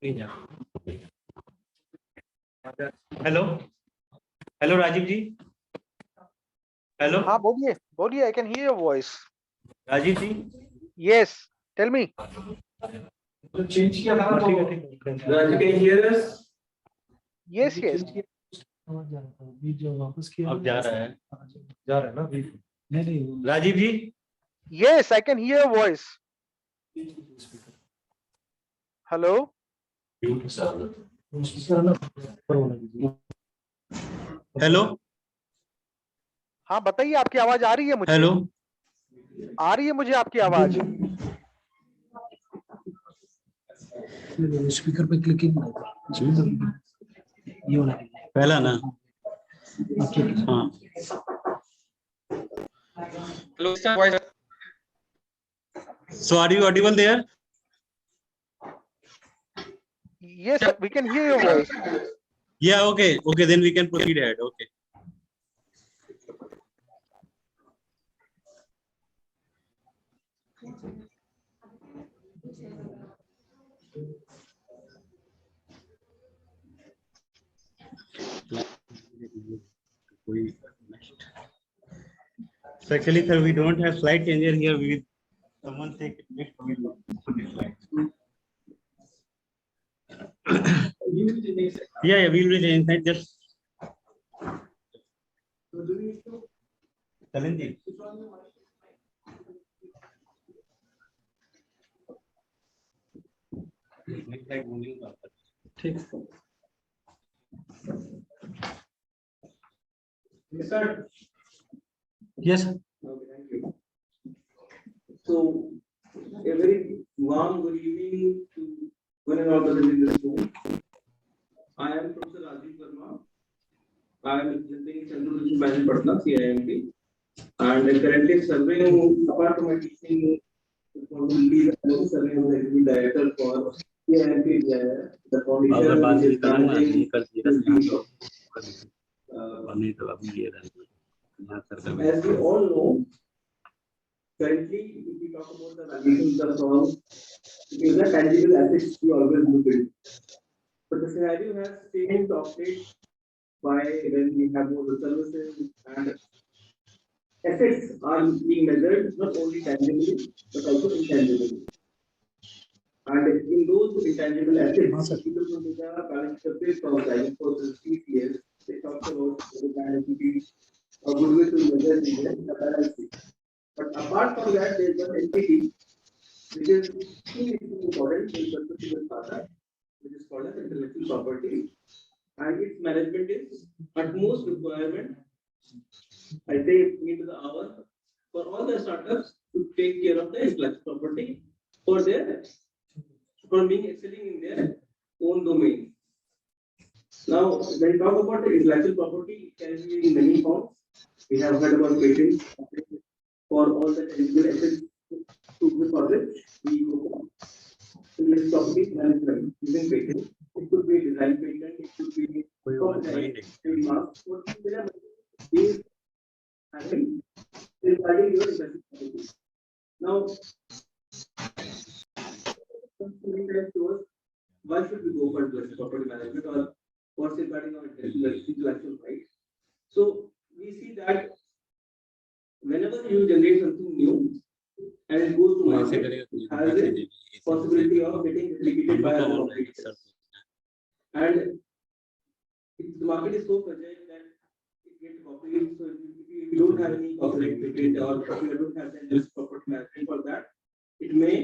Hello hello Rajeev ji, hello. हाँ बोलिए बोलिए, I can hear your voice. Rajeev ji, yes, tell me. तो चेंज किया था तो ठीक है। Raju can hear us. Yes yes, जो वापस किया अब जा रहा है ना अभी। नहीं Rajiv ji. Yes I can hear your voice. Hello, hello हाँ बताइए, आपकी आवाज आ रही है मुझे। हेलो। आ रही है मुझे आपकी आवाज। स्पीकर पे क्लिकिंग ये वाला पहला ना। हाँ। Hello, sir. Voice. So are you audible there? Yes we can hear your voice. Yeah. Okay. Okay. Then we can proceed ahead. Okay. So actually, sir, we don't have slide changer here. We will someone take it next. We will put it slide. Yeah, we will be inside. Just. Challenge. ठीक। Sir. Yes sir. Okay, thank you. So, a very warm good evening to one and all the in this room. I am Professor Rajiv Verma. I am representing Central Institute Management Patna, CIMT, and currently serving, apart from my teaching responsibilities, I am serving as the executive director for CIMT, the foundation which is managing. As we all know, currently, if we talk about the valuation of the firm, it is a tangible assets we always look at. But the scenario has changed of late by when we have more services and assets are being measured not only tangibly but also intangibly. And in those intangible assets, people from the balance sheet from the for the TCS, they talk about the balance sheet or goodwill to measure in the balance sheet. But apart from that, there is one entity which is important in the particular data, which is called as intellectual property, and its management is utmost requirement. I say into the hour for all the startups to take care of the intellectual property for their for being excelling in their own domain. Now, when we talk about the intellectual property, it can be in many forms. We have heard about patents for all the technical assets to the project. We go for intellectual property management using patents. It could be a design patent, it could be trademark. Regarding your intellectual property. Now, why should we go for intellectual property management or what's regarding our intellectual rights? So we see that whenever you generate something new and it goes to market, it has a possibility of getting replicated by other competitors. And if the market is so fragile that it gets copied, so if you don't have any copyright patent or if you don't have the property management for that, it may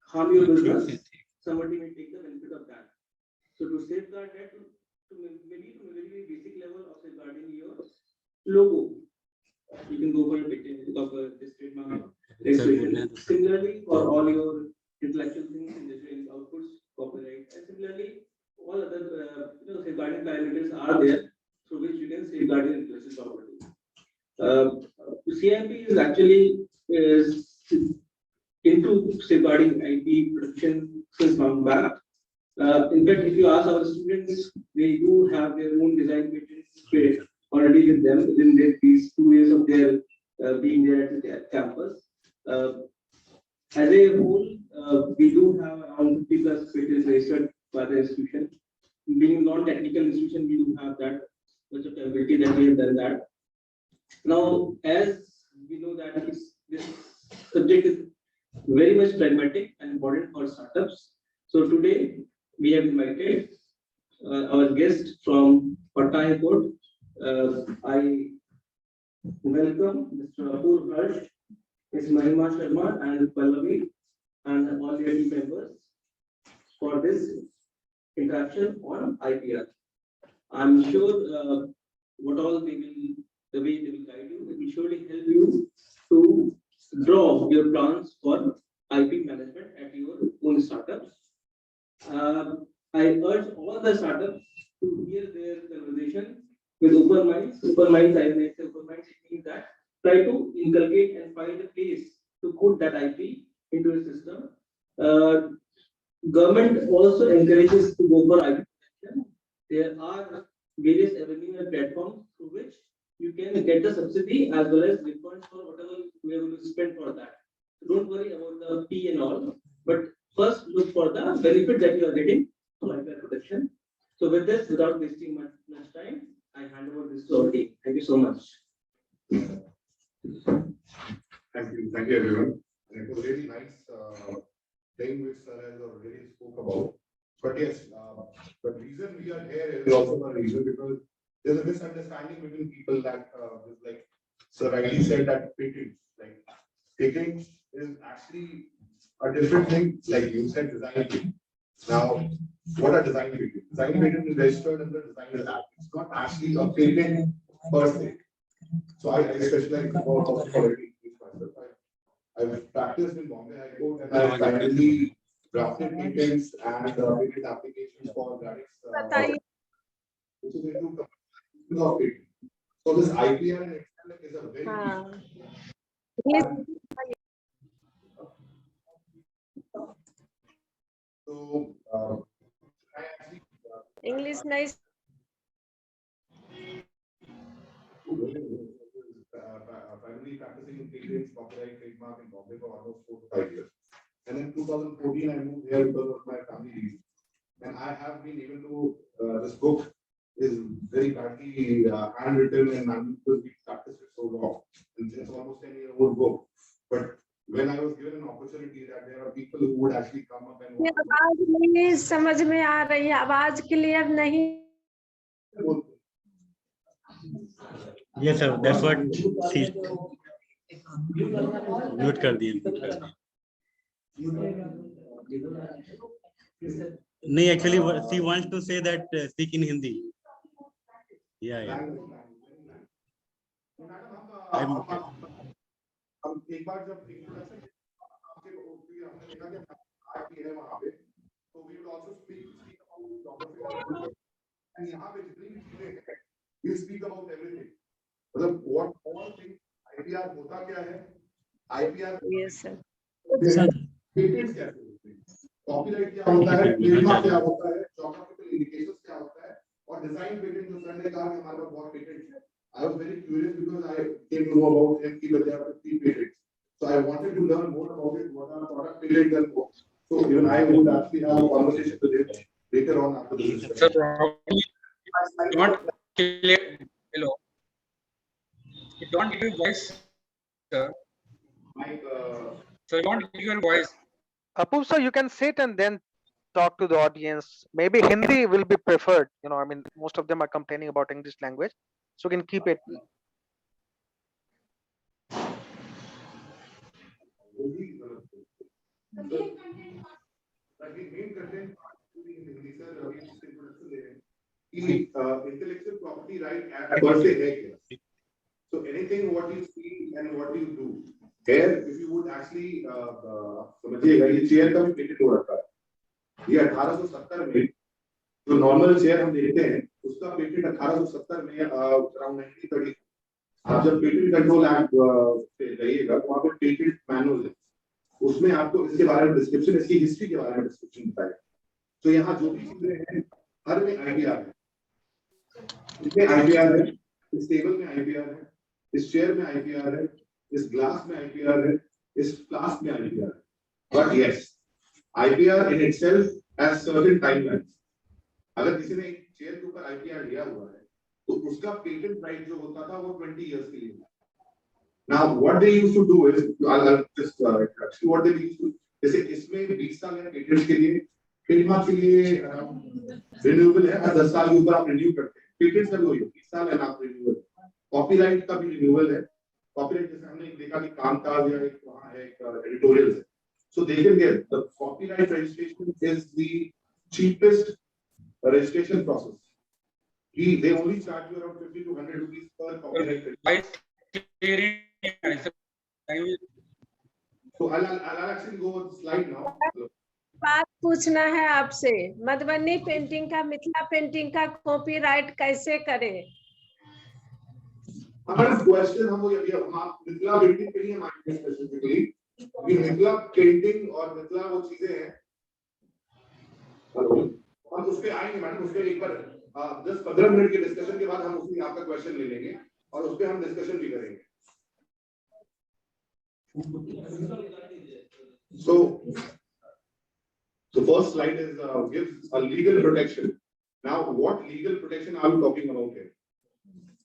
harm your business. Somebody may take the benefit of that. So to safeguard that, maybe to a very basic level of safeguarding your logo, you can go for a patent of this trademark registration. Similarly, for all your intellectual things in outputs, copyright, and similarly, all other safeguarding parameters are there through which you can safeguard your intellectual property. CIMP is actually into safeguarding IP protection since long back. In fact, if you ask our students, they do have their own design patents already with them within these 2 years of their being there at the campus. As a whole, we do have around 50+ patents registered by the the institution. Being non-technical institution, we do have that much of ability that we have done that. Now, as we know that this subject is very much pragmatic and important for startups. So today we have invited our guest from Patna High Court. I welcome Mr. Apur Harsh, Ms. Mahima Sharma and Pallavi and all the team members for this interaction on IPR. I'm sure what all they will, the way they will guide you, it will surely help you to draw your plans for IP management at your own startups. I urge all the startups to hear their conversation with open minds. Open minds, I may say open minds, it means that try to inculcate and find a place to put that IP into a system. Government also encourages to go for IP protection. There are various avenues and platforms through which you can get the subsidy as well as refunds for whatever you are going to spend for that. Don't worry about the P and all, but first look for the benefit that you are getting from IP protection. So with this, without wasting much time, I hand over this to our team. Thank you so much. Thank you, everyone. And it was really nice thing which sir has already spoke about. But yes, the reason we are here is also one reason because there's a misunderstanding between people that like sir rightly said that patents is actually a different thing. Like you said, design patent. Now, what are design patents? Design patent is registered under Designer's Act. It's not actually a patent per se. So I specialize more of quality myself. I've practiced in Bombay High Court and I've finally drafted patents and patent applications for graphics. Which is into of it. So this IPR in itself is a very so I actually English nice. Primarily practicing in patents, copyright, trademark in Bombay for almost 4 to 5 years. And in 2014, I moved here because of my family reasons. And I have been able to, this book is very badly handwritten and because we practiced it so long. And it's almost 10-year-old book. But when I was given an opportunity that there are people who would actually come up and आवाज नहीं समझ में आ रही है, आवाज clear नहीं. Yes, sir. That's what she mute कर दिए. नहीं, actually she wants to say that speak in Hindi. Yeah. हम एक बार जब इंट्रोडक्शन आपके हमने देखा कि आरटी है वहां पे तो we will also speak about geography and यहां पे जितनी भी चीजें हैं वी स्पीक अबाउट एवरीथिंग मतलब व्हाट ऑल थिंग्स आईपीआर होता क्या है आईपीआर यस सर पेटेंट्स क्या होते हैं कॉपीराइट क्या होता है ट्रेडमार्क क्या होता है ज्योग्राफिकल इंडिकेशंस क्या होता है और डिजाइन पेटेंट जो सर ने कहा कि हमारे पास बहुत पेटेंट्स हैं. I was very curious because I came to know about MT, but there are 50 patents. So I wanted to learn more about it, what are product patents and what. So even I would actually have a conversation with him later on after this. Sir, probably you want clear. Hello. You don't give your voice, sir. Like, So you want give your voice. Apur sir, you can sit and then talk to the audience. Maybe Hindi will be preferred. You know, I mean, most of them are complaining about English language. So you can keep it. Intellectual property right per se है क्या? So anything what you see and what you do. Here, if you would actually समझिएगा ये chair का भी patent हो रखा है. ये 1870 में जो नॉर्मल चेयर हम देखते हैं उसका पेटेंट 1870 में अराउंड 1930 आप जब पेटेंट कंट्रोल एक्ट पे जाइएगा तो वहाँ पे पेटेंट मैनुअल है उसमें आपको इसके बारे में डिस्क्रिप्शन इसकी हिस्ट्री के बारे में डिस्क्रिप्शन बताया. तो यहाँ जो भी चीजें हैं हर में आईपीआर है. इसमें आईपीआर है, इस टेबल में आईपीआर है, इस चेयर में आईपीआर है, इस ग्लास में आईपीआर है, इस फ्लास्क में आईपीआर है. But yes IPR in itself has certain timelines. अगर किसी ने एक चेयर के ऊपर IPR लिया हुआ है तो उसका पेटेंट राइट जो होता था वो 20 इयर्स के लिए था। Now what they used to do is I'll just actually what they used to जैसे इसमें 20 साल है पेटेंट के लिए, ट्रेडमार्क के लिए रिन्यूएबल है, 10 साल के ऊपर आप रिन्यू करते हैं। पेटेंट का भी वही 20 साल है ना आप रिन्यूएबल। कॉपीराइट का भी रिन्यूएबल है। कॉपीराइट जैसे हमने देखा कि कामकाज या एक वहाँ है एक एडिटोरियल है। So they can get the copyright registration is the cheapest registration process. They only charge you around 50 to 100 rupees per copyright. By clearing, So I'll actually go on the slide now. बात पूछना है आपसे, Madhubani painting का, Mithila painting का copyright कैसे करें? हमारा question हम वो ये हम मिथिला पेंटिंग के लिए हमारे स्पेसिफिकली ये मिथिला पेंटिंग और मिथिला वो चीजें हैं। हम उस पे आएंगे मैडम, उस पे एक बार 10-15 मिनट के डिस्कशन के बाद हम उसमें आपका क्वेश्चन ले लेंगे और उस पे हम डिस्कशन भी करेंगे। So first slide is gives a legal protection. Now what legal protection are we talking about here?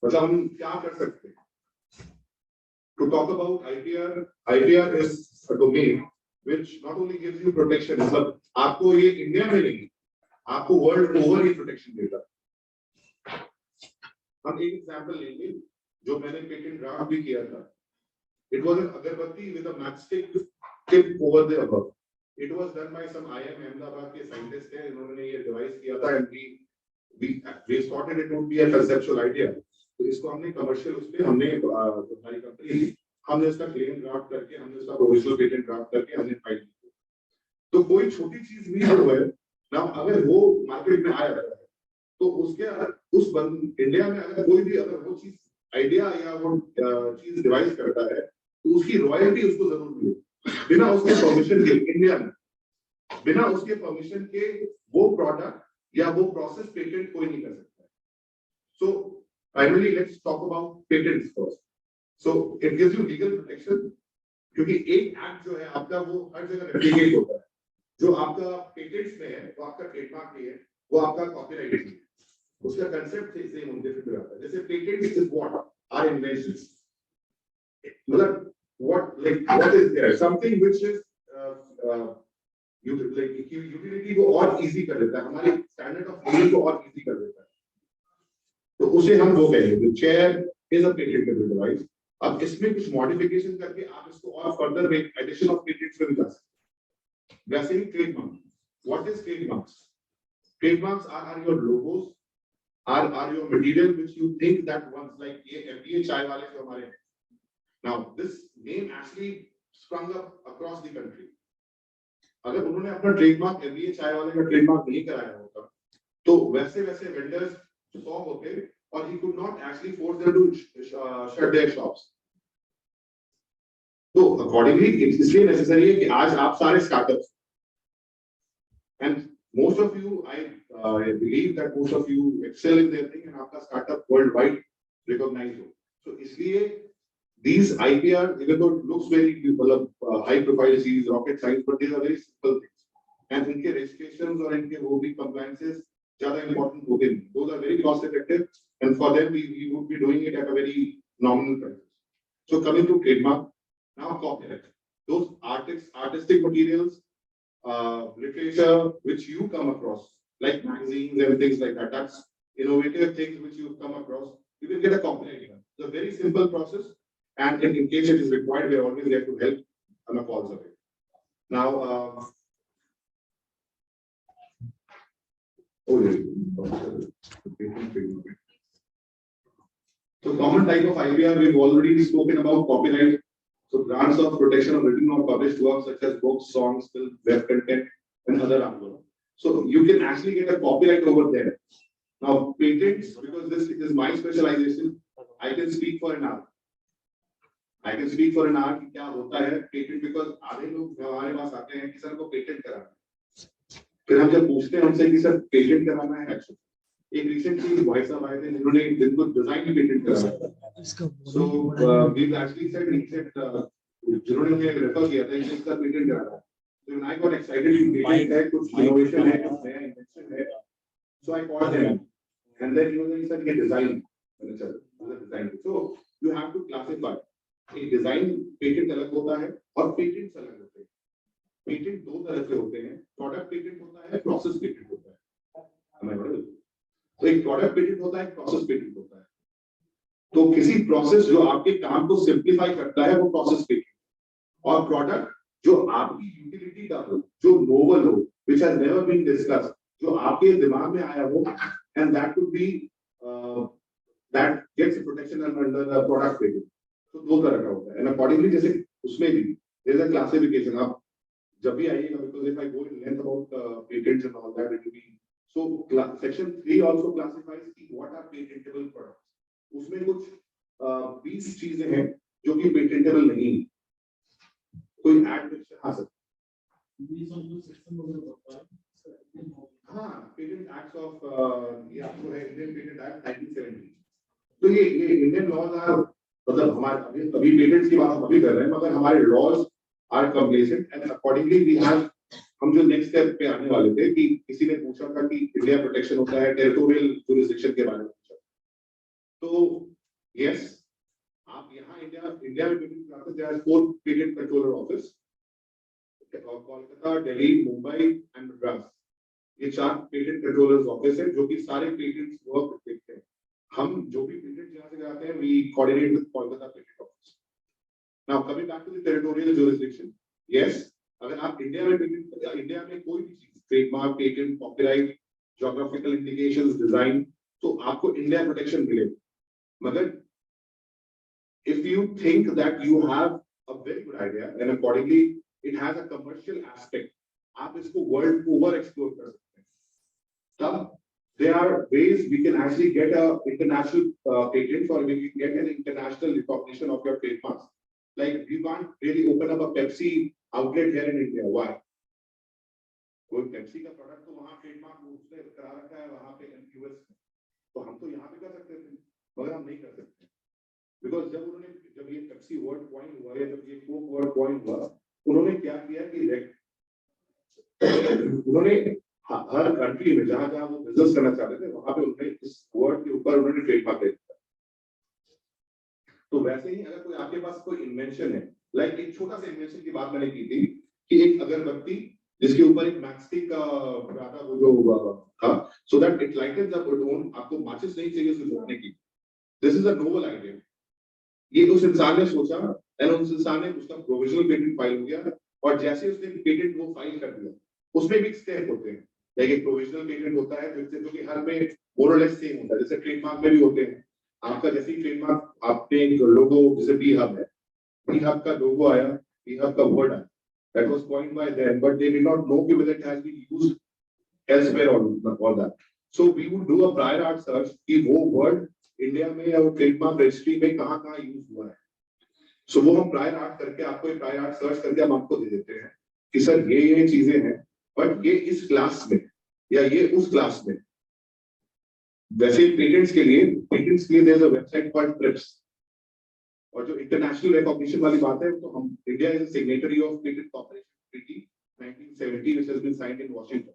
मतलब हम क्या कर सकते हैं? To talk about IPR is a domain which not only gives you protection, मतलब आपको ये इंडिया में नहीं, आपको वर्ल्ड ओवर ये प्रोटेक्शन देता है। हम एक एग्जांपल लेंगे जो मैंने पेटेंट ड्राफ्ट भी किया था। It was an अगरबत्ती with a matchstick tip over the above. It was done by some IIM Ahmedabad के साइंटिस्ट हैं, इन्होंने ये डिवाइस किया था and we started it would be a conceptual idea. तो इसको हमने कमर्शियल उस पे हमने हमारी कंपनी हमने इसका क्लेम ड्राफ्ट करके हमने इसका प्रोविजनल पेटेंट ड्राफ्ट करके हमने फाइल की। तो कोई छोटी चीज भी जो है ना, अगर वो मार्केट में आया है तो उसके उस इंडिया में अगर कोई भी अगर वो चीज आइडिया या वो चीज डिवाइस करता है तो उसकी रॉयल्टी उसको जरूर मिले, बिना उसके परमिशन के। इंडिया में बिना उसके परमिशन के वो प्रोडक्ट या वो प्रोसेस पेटेंट कोई नहीं कर सकता। सो primarily let's talk about patents first. So it gives you legal protection क्योंकि एक एक्ट जो है आपका वो हर जगह रेप्लिकेट होता है। जो आपका पेटेंट्स में है वो आपका ट्रेडमार्क में है, वो आपका कॉपीराइट में है, उसका कंसेप्ट सेम उनके फिर आता है। जैसे patents is what are inventions, मतलब what is there something which is utility को और इजी कर देता है, हमारे स्टैंडर्ड ऑफ लिविंग को और इजी कर देता है। तो उसे हम वो कहेंगे chair is a patentable device. अब इसमें कुछ मॉडिफिकेशन करके आप इसको और फर्दर में एडिशन ऑफ पेटेंट्स में भी जा सकते हैं। वैसे ही trademark, what is trademarks? Trademarks are your logos, are your material which you think that once, like ये एमबीए चाय वाले जो हमारे हैं। Now this name actually sprung up across the country. अगर उन्होंने अपना ट्रेडमार्क एमबीए चाय वाले का ट्रेडमार्क नहीं कराया होता तो वैसे वैसे वेंडर्स stop होते और he could not actually force them to shut their shops. तो accordingly इसलिए necessary है कि आज आप सारे startups and most of you I believe that most of you excel in their thing and आपका startup worldwide recognized हो। So इसलिए these IPR even though it looks very high profile series rocket science but these are very simple things and इनके registrations और इनके वो भी compliances ज्यादा important होते नहीं। Those are very cost effective and for them we would be doing it at a very nominal price. So coming to trademark, now copyright. Those artistic materials, literature which you come across, like magazines and things like that, that's innovative things which you come across, you can get a copyright. It's a very simple process and in case it is required, we are always there to help on a calls away. Now, so common type of IPR, we've already spoken about copyright. So grants of protection of written or published works such as books, songs, films, web content, and other artwork. So you can actually get a copyright over there. Now patents, because this is my specialization, I can speak for an hour. I can speak for an hour कि क्या होता है patent, because आधे लोग हमारे पास आते हैं कि सर को पेटेंट कराना है। फिर हम जब पूछते हैं हमसे कि सर पेटेंट कराना है, एक रिसेंटली भाई साहब आए थे जिन्होंने जिनको डिजाइन पेटेंट कराना है। सो वी एक्चुअली सेड जिन्होंने मुझे रेफर किया था कि इसका पेटेंट कराना है। So when I got excited कि पेटेंट है, कुछ इनोवेशन है, कुछ नया इन्वेंशन है, So I called him, and then he said, "Get design." So you have to classify. एक डिजाइन पेटेंट अलग होता है और पेटेंट्स अलग होते हैं। पेटेंट दो तरह के होते हैं, प्रोडक्ट पेटेंट होता है, प्रोसेस पेटेंट होता है। तो एक प्रोडक्ट पेटेंट होता है, एक प्रोसेस पेटेंट होता है। तो किसी प्रोसेस जो आपके काम को सिंप्लीफाई करता है वो प्रोसेस पेटेंट, और प्रोडक्ट जो आपकी यूटिलिटी का हो, जो नोवल हो, which has never been discussed, जो आपके दिमाग में आया हो, and that could be that gets protection under the product patent। तो दो तरह का होता है, and accordingly जैसे उसमें भी there is a classification। आप जब भी आइएगा, because if I go in length about patents and all that, it will be so section 3 also classifies what are patentable products। उसमें कुछ 20 चीजें हैं जो कि पेटेंटेबल नहीं है। कोई एड आ सकता हाँ, पेटेंट एक्ट ऑफ ये आपको है इंडियन पेटेंट एक्ट 1970। तो ये इंडियन लॉज आर, मतलब हमारे अभी पेटेंट्स की बात हम अभी कर रहे हैं, मगर हमारे laws are complacent and accordingly we have. हम जो नेक्स्ट स्टेप पे आने वाले थे कि किसी ने पूछा था कि इंडिया प्रोटेक्शन होता है, टेरिटोरियल ज्यूरिसडिक्शन के बारे में पूछा। तो यस, आप यहाँ इंडिया में patent classes, there are 4 patent controller office, Kolkata, Delhi, Mumbai and Madras. ये 4 पेटेंट कंट्रोलर्स ऑफिस है जो कि सारे पेटेंट्स वर्क देखते हैं। हम जो भी पेटेंट यहाँ से कराते हैं, we coordinate with Kolkata patent office. Now coming back to the territorial jurisdiction, yes, अगर आप इंडिया में कोई भी चीज, trademark, patent, copyright, geographical indications, design, तो आपको इंडिया प्रोटेक्शन मिलेगा। मगर if you think that you have a very good idea and accordingly it has a commercial aspect, आप इसको world over explore कर सकते हैं। तब there are ways we can actually get a international patent, or we can get an international recognition of your trademarks। Like you can't really open up a Pepsi outlet here in India। Why? कोई Pepsi का product तो वहाँ trademark उसने करा रखा है वहाँ पे यूएस में, तो हम तो यहाँ पे कर सकते थे, मगर हम नहीं कर सकते। बिकॉज जब ये पेप्सी वर्ल्ड कॉइन हुआ या जब ये कोक वर्ल्ड कॉइन हुआ, उन्होंने क्या किया कि उन्होंने हर कंट्री में जहां जहां वो बिजनेस करना चाहते थे वहां पे उन्होंने इस वर्ड के ऊपर उन्होंने ट्रेडमार्क दे दिया। तो वैसे ही अगर कोई आपके पास कोई इन्वेंशन है, लाइक एक छोटा सा इन्वेंशन की बात मैंने की थी कि एक अगरबत्ती जिसके ऊपर एक मैक्सटिक का वो जो था, so that it lightens up your own. आपको माचिस नहीं चाहिए उसे जोड़ने की। This is a novel idea. ये उस इंसान ने सोचा, एंड उस इंसान ने उसका प्रोविजनल पेटेंट फाइल हो गया, और जैसे उसने पेटेंट वो फाइल कर दिया, उसमें भी स्टेप होते हैं। लाइक एक प्रोविजनल पेटेंट होता है जो कि हर में मोर और लेस सेम होता है, जैसे ट्रेडमार्क में भी होते हैं। आपका जैसे ही ट्रेडमार्क, आपने एक लोगो, जैसे बी हब है, बी हब का लोगो आया, बी हब का वर्ड आया, that was coined bye them, but they did not know कि whether it has been used elsewhere or that। So we would do a prior art search कि वो word India में और trademark registry में कहाँ use हुआ है। सो वो हम प्रायर आर्ट करके, आपको एक प्रायर आर्ट सर्च करके हम आपको दे देते हैं कि सर ये चीजें हैं, बट ये इस क्लास में या ये उस क्लास में। वैसे पेटेंट्स के लिए there is a website called TRIPS, और जो इंटरनेशनल रिकॉग्निशन वाली बात है, तो हम India is a signatory of patent corporation treaty 1970 which has been signed in Washington.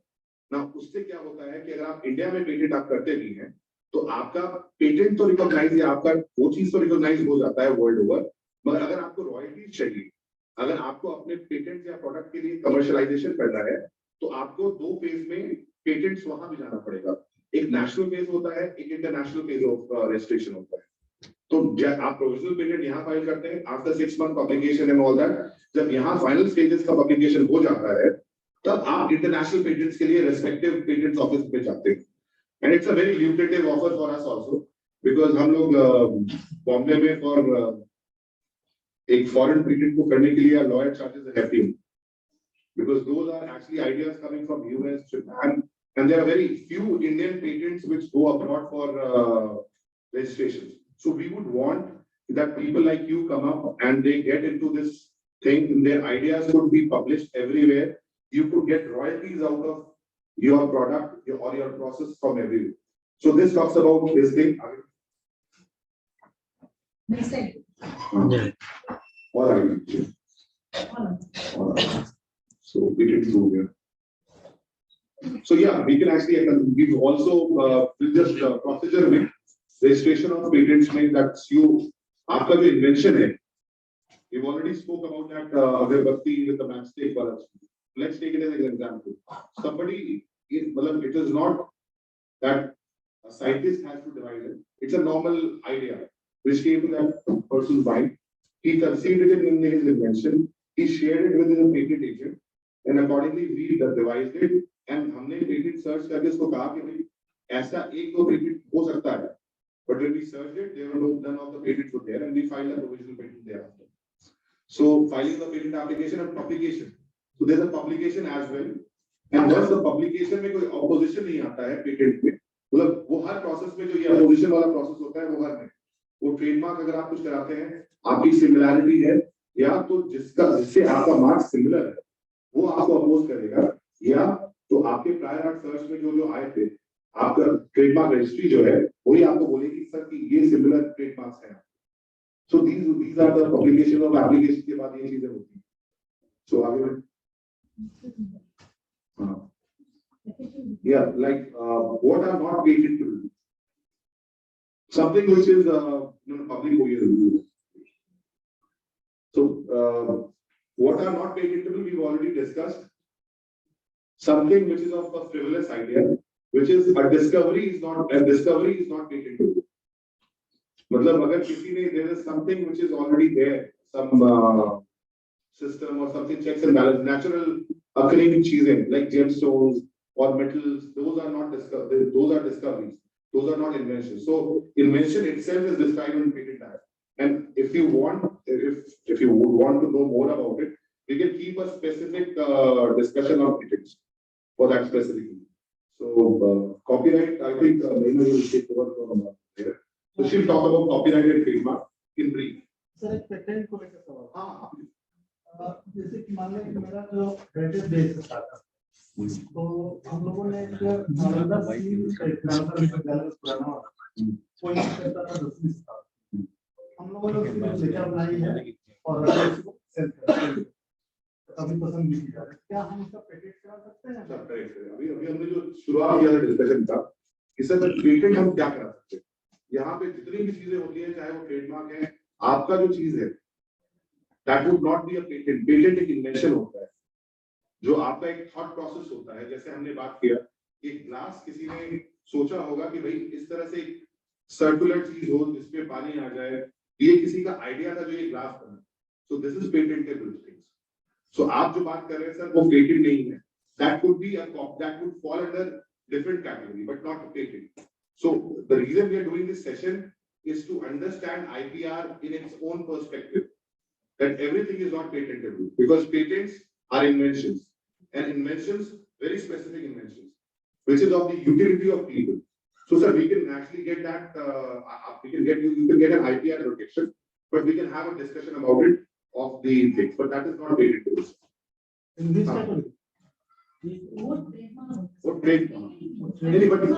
Now उससे क्या होता है कि अगर आप इंडिया में पेटेंट आप करते भी हैं, तो आपका पेटेंट तो रिकॉग्नाइज, आपका वो चीज तो रिकॉग्नाइज हो जाता है वर्ल्ड ओवर, मगर अगर आपको रॉयल्टीज चाहिए, अगर आपको अपने पेटेंट या प्रोडक्ट के लिए कमर्शियलाइजेशन करना है, तो आपको 2 फेज में पेटेंट्स वहां भी जाना पड़ेगा। एक नेशनल फेज होता है, एक इंटरनेशनल फेज ऑफ रजिस्ट्रेशन होता है। तो जब आप प्रोविजनल पेटेंट यहाँ फाइल करते हैं, after 6 month publication and all that, जब यहाँ फाइनल स्टेजेस का पब्लिकेशन हो जाता है, तब आप इंटरनेशनल पेटेंट्स के लिए रेस्पेक्टिव पेटेंट्स ऑफिस में जाते हैं। And it's a very lucrative offer for us also, because हम लोग बॉम्बे में फॉर एक फॉरेन पेटेंट को करने के लिए लॉयर चार्जेस है hefty, because those are actually ideas coming from US, Japan, and there are very few Indian patents which go abroad for registrations. So we would want that people like you come up and they get into this thing, and their ideas could be published everywhere. You could get royalties out of your product or your process from everywhere. So this talks about this thing. All right. So we did through here. So yeah, we can actually, we've also, with this procedure में, registration of patents में, that's you, आपका जो invention है, we've already spoke about that, agarbatti with the matchstick for us. Let's take it as an example. Somebody, it is not that a scientist has to devise it. It's a normal idea which came to that person's mind. He conceived it in his invention. He shared it with his patent agent, and accordingly we devised it. And हमने patent search करके उसको कहा कि भाई ऐसा एक दो patent हो सकता है. But when we searched it, there were none of the patents were there, and we filed a provisional patent thereafter. So filing the patent application and publication. So there's a publication as well. And once the publication में कोई opposition नहीं आता है patent में, मतलब वो हर process में जो ये opposition वाला process होता है वो हर में, वो trademark अगर आप कुछ कराते हैं, आपकी similarity है, या तो जिससे आपका mark similar है, वो आपको oppose करेगा, या तो आपके prior art search में जो आए थे, आपका trademark registry जो है, वही आपको बोलेगी सर कि ये similar trademarks हैं. So these are the publication of application के बाद ये चीजें होती हैं. So आगे yeah, like what are not patentable? Something which is public use. So what are not patentable? We've already discussed. Something which is of a frivolous idea, which is a discovery is not patentable. मतलब अगर किसी ने there is something which is already there, some system or something, checks and balance, natural occurring चीजें like gemstones or metals, those are not discoveries, those are discoveries, those are not inventions. So invention itself is described in patent act. And if you want to know more about it, we can keep a specific discussion on patents for that specifically. So copyright, I think Naina will take over from here. So she'll talk about copyright and trademark in brief. Sir एक patent को लेकर सवाल, जैसे कि मान लें कि मेरा जो क्रेडिट बेस था, तो हम लोगों ने एक नालंदा सील नालंदा विश्वविद्यालय पुराना कोई करता था 10वीं साल, हम लोगों ने उसकी लेटर बनाई है और उसको सेल करते अभी पसंद नहीं किया, क्या हम इसका पेटेंट करा सकते हैं? अभी हमने जो शुरुआत किया था डिस्कशन का, इससे पेटेंट हम क्या करा सकते हैं? यहाँ पे जितनी भी चीजें होती है, चाहे वो ट्रेडमार्क है, आपका जो चीज है, that would not be a patent. Patent एक इन्वेंशन होता है, जो आपका एक थॉट प्रोसेस होता है. जैसे हमने बात किया, एक ग्लास किसी ने सोचा होगा कि भाई इस तरह से सर्कुलर चीज हो जिसपे पानी आ जाए, ये किसी का आइडिया था जो ये ग्लास बना. So this is patentable things. So आप जो बात कर रहे हैं सर, वो पेटेंट नहीं है. That could be that would fall under different category, but not a patent. So the reason we are doing this session is to understand IPR in its own perspective. That everything is not patentable, because patents are inventions, and inventions, very specific inventions, which is of the utility of people. So sir, we can actually get that, you can get an IPR protection, but we can have a discussion about it of the things, but that is not patentable. In this category, What trademark?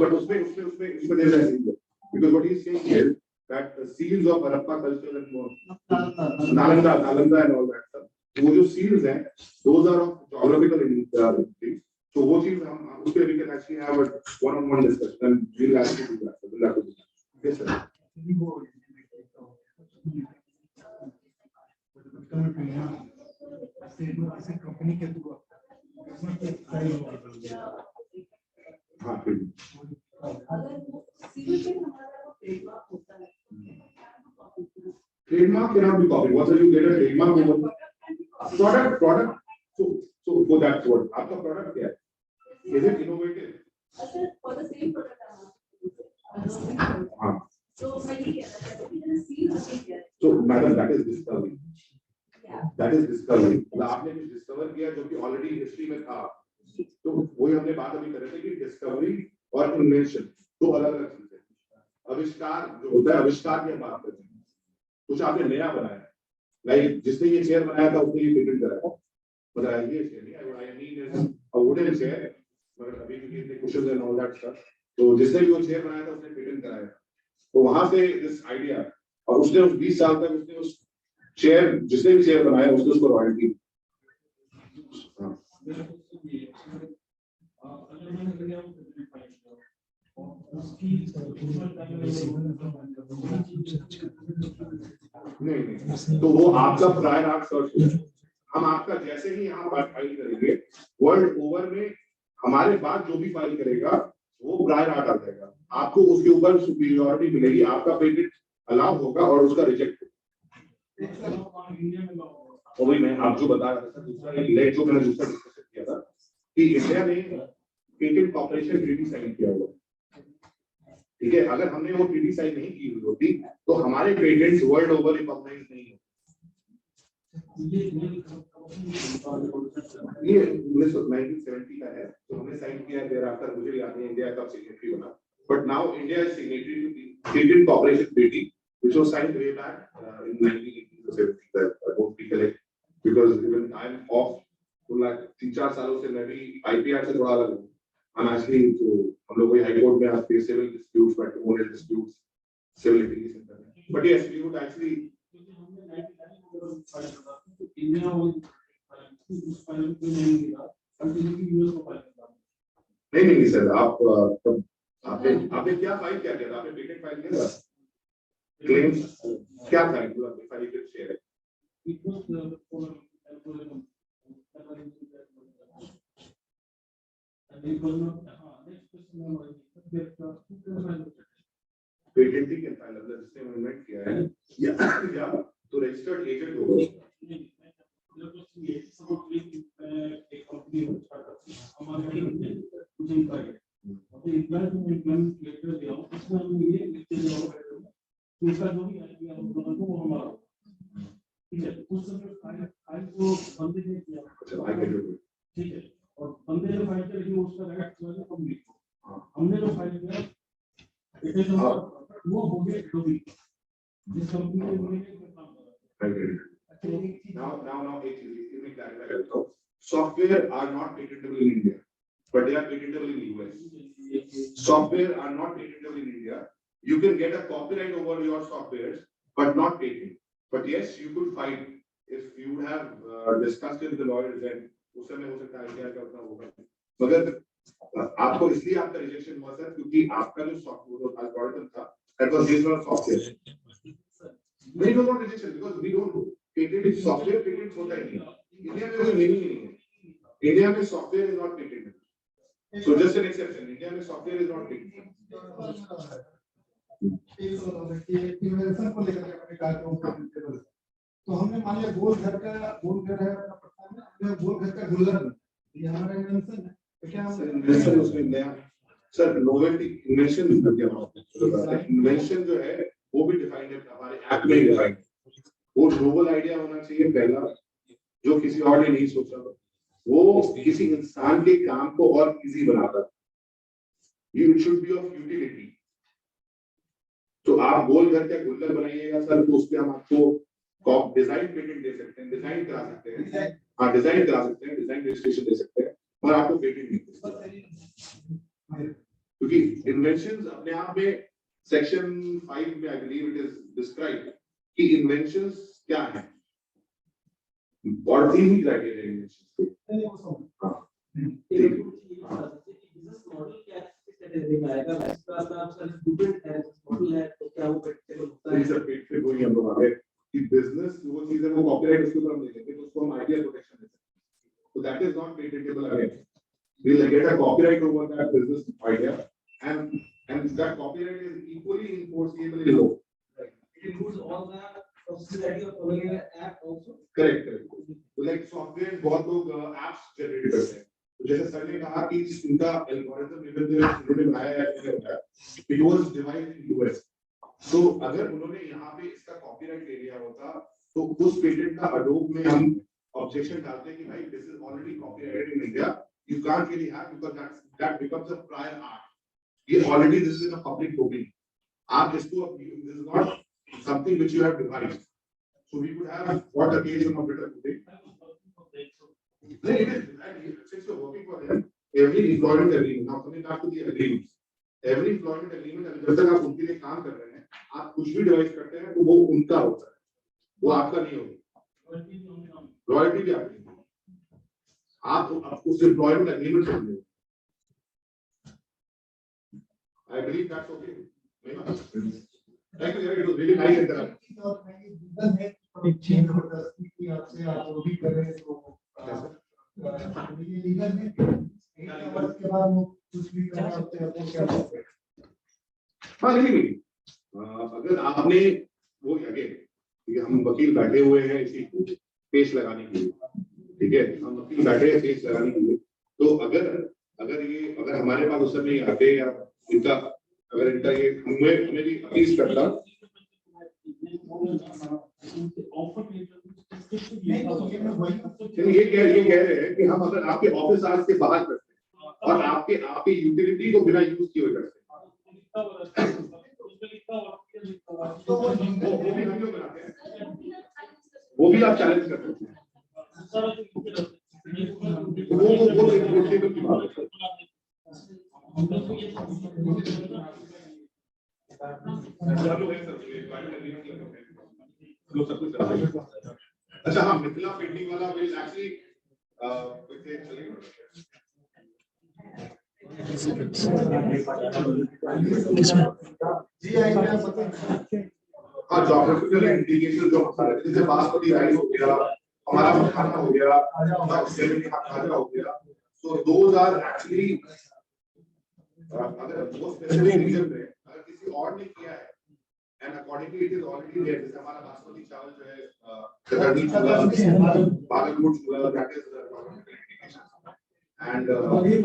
But उसमें there is a reason. Because what he is saying is that the seals of Harappa culture and more, Nalanda and all that stuff, वो जो seals हैं, those are of geographical things. So वो चीज हम उसपे we can actually have a one-on-one discussion, and we'll actually do that. We'll have to do that. Yes, sir. Company के through हाँ ठीक. Trademark cannot be copied. Once you get a trademark over product. So for that word, आपका product क्या है? Is it innovative? For the same product. हाँ. So madam, that is discovery. That is discovery. आपने कुछ discover किया जो कि already history में था. तो वही हमने बात अभी कर रहे थे कि discovery और invention दो अलग-अलग चीजें हैं. आविष्कार जो होता है, आविष्कार की हम बात करते हैं. कुछ आपने नया बनाया, लाइक जिसने ये चेयर बनाया था उसने ये पेटेंट कराया, बताया ये चेयर नहीं, I mean is a wooden chair, मगर अभी भी इतने cushions and all that stuff, तो जिसने भी वो चेयर बनाया था उसने पेटेंट कराया, तो वहां से this idea, और उसने उस 20 साल तक उसने उस चेयर, जिसने भी चेयर बनाया उसने उसको रॉयल्टी. नहीं, तो वो आपका प्रायर आर्ट सर्च है। हम आपका जैसे ही यहाँ फाइल करेंगे, वर्ल्ड ओवर में हमारे बाद जो भी फाइल करेगा वो प्रायर आर्ट आ जाएगा, आपको उसके ऊपर सुपीरियरिटी मिलेगी, आपका पेटेंट अलाउ होगा और उसका रिजेक्ट होगा। तो वही मैं आपको बता रहा था, दूसरा एक लेट जो मैंने दूसरा डिस्कशन किया था कि इंडिया ने पेटेंट कॉर्पोरेशन ट्रीटी साइन किया हुआ, ठीक है। अगर हमने वो ट्रीटी साइन नहीं की हुई होती तो हमारे पेटेंट्स वर्ल्ड ओवर रिकॉग्नाइज नहीं होते। ये 1970 का है, तो हमने साइन किया। देयर आफ्टर मुझे याद नहीं इंडिया का सिग्नेटरी बना, but now India is signatory to the patent corporation treaty which was signed way back in 1970 that I don't recollect because even I'm off for like 3-4 सालों से मैं भी IPR से थोड़ा अलग हूँ। I'm actually तो हम लोग वही हाई कोर्ट में आते हैं, civil disputes, matrimonial disputes, civil litigation करते हैं। But yes, we would actually नहीं सर, आपने क्या फाइल किया था? आपने पेटेंट फाइल किया था? क्लेम्स क्या था? फाइल के शेयर पेटेंटिंग के फाइल मतलब जिसने अमेंडमेंट किया है या तो रजिस्टर्ड एजेंट होगा। उसका जो भी आइडिया हम लोगों को वो हमारा, ठीक है। उस समय फाइल को बंदे ने किया, ठीक है, और बंदे ने फाइल किया लेकिन उसका राइट वाला कंप्लीट हो। हमने जो फाइल किया इसे जो वो हो गया जो भी जिस कंपनी ने काम करा। Now एक चीज इसमें क्लैरिफाई करता हूँ। Software are not patentable in India, but they are patentable in US. Software are not patentable in India. You can get a copyright over your softwares, but not patent. But yes, you could fight if you would have discussed with the lawyers and उस समय हो सकता है क्या करना होगा। मगर आपको इसलिए आपका रिजेक्शन हुआ सर क्योंकि आपका जो सॉफ्टवेयर एल्गोरिथम था that was based on software. We don't want rejection because we don't do patent software patent होता ही नहीं। इंडिया में कोई मीनिंग नहीं है। इंडिया में software is not patented. So just an exception. India में software is not patented. Invention को लेकर अपने कार्य तो हमने मान लिया गोल घर है अपना पता है, हमने गोल घर का गुलर ये हमारा इन्वेंशन है। तो क्या हम इन्वेंशन उसमें नया सर नोवेल्टी इन्वेंशन इन्वेंशन जो है वो भी डिफाइंड है हमारे एक्ट में डिफाइंड। वो नोवेल आइडिया होना चाहिए पहला जो किसी और ने नहीं सोचा, वो किसी इंसान के काम को और इजी बनाता। You should be of utility. तो आप गोल घर का गुल्लर बनाइएगा सर तो उसपे हम आपको डिजाइन पेटेंट दे सकते हैं, डिजाइन करा सकते हैं, हाँ डिजाइन करा सकते हैं, डिजाइन रजिस्ट्रेशन दे सकते हैं, और आपको पेटेंट नहीं दे सकते क्योंकि इन्वेंशंस अपने आप में सेक्शन 5 में I believe it is describe कि इन्वेंशंस क्या है और 3 ही क्राइटेरिया इन्वेंशंस बिजनेस वो चीज है वो कॉपीराइट उसके ऊपर हम ले लेंगे तो उसको हम आइडिया प्रोटेक्शन देते हैं तो that is not patentable again we will get a copyright over that business idea and that copyright is equally enforceable in law. It includes all the processes that you are following in the app also. Correct. So like software बहुत लोग apps generate करते हैं तो जैसे sir ने कहा कि इनका एल्गोरिथम इन्होंने बनाया है it was devised in US. तो अगर उन्होंने यहाँ पे इसका कॉपीराइट ले लिया होता तो उस पेटेंट का अडोब में हम ऑब्जेक्शन डालते हैं कि भाई this is already copyrighted in India, you can't really have because that becomes a prior art. ये already this is a public domain. आप इसको this is not something which you have devised. So we could have what the case of better today. It is since you're working for them, every employment agreement. Now coming back to the agreements. Every employment agreement जब तक आप उनके लिए काम कर रहे हैं, आप कुछ भी डिवाइस करते हैं तो वो उनका होता है, वो आपका नहीं होगा। रॉयल्टी भी आपकी। आप उस एम्प्लॉयमेंट एग्रीमेंट समझो I believe that's okay. Thank you, it was really nice interaction. Change जबरदस्ती की आपसे आप वो भी कर रहे हैं तो ये लीगल है 8 आवर्स के बाद वो कुछ भी कर सकते हैं तो क्या सकते हैं। हाँ नहीं अगर आपने वो अगेन ठीक है, हम वकील बैठे हुए हैं इसी पेश लगाने के लिए, ठीक है, हम वकील बैठे हैं पेश लगाने के लिए, तो अगर हमारे पास उस समय आते या इनका अगर इनका ये हमें भी अपील करता ये कह रहे हैं कि हम अगर आपके ऑफिस आवर्स के बाहर करते हैं और आपकी यूटिलिटी को बिना यूज किए करते हैं तो वो भी वीडियो बनाते हैं, वो भी आप चैलेंज कर सकते हैं, वो एक टेबल की बात है। अच्छा हाँ मिथिला पेंटिंग वाला विल एक्चुअली हाँ ज्योग्राफिकल इंडिकेशन जो जैसे बासमती राइस हो गया, हमारा मखाना हो गया, खाजा हो गया, so those are actually अगर वो स्पेसिफिक रीजन में अगर किसी और ने किया है and accordingly it is already there, जैसे हमारा बासमती चावल जो है कतरनी चूड़ा, बागलकोट चूड़ा, that is indication and ये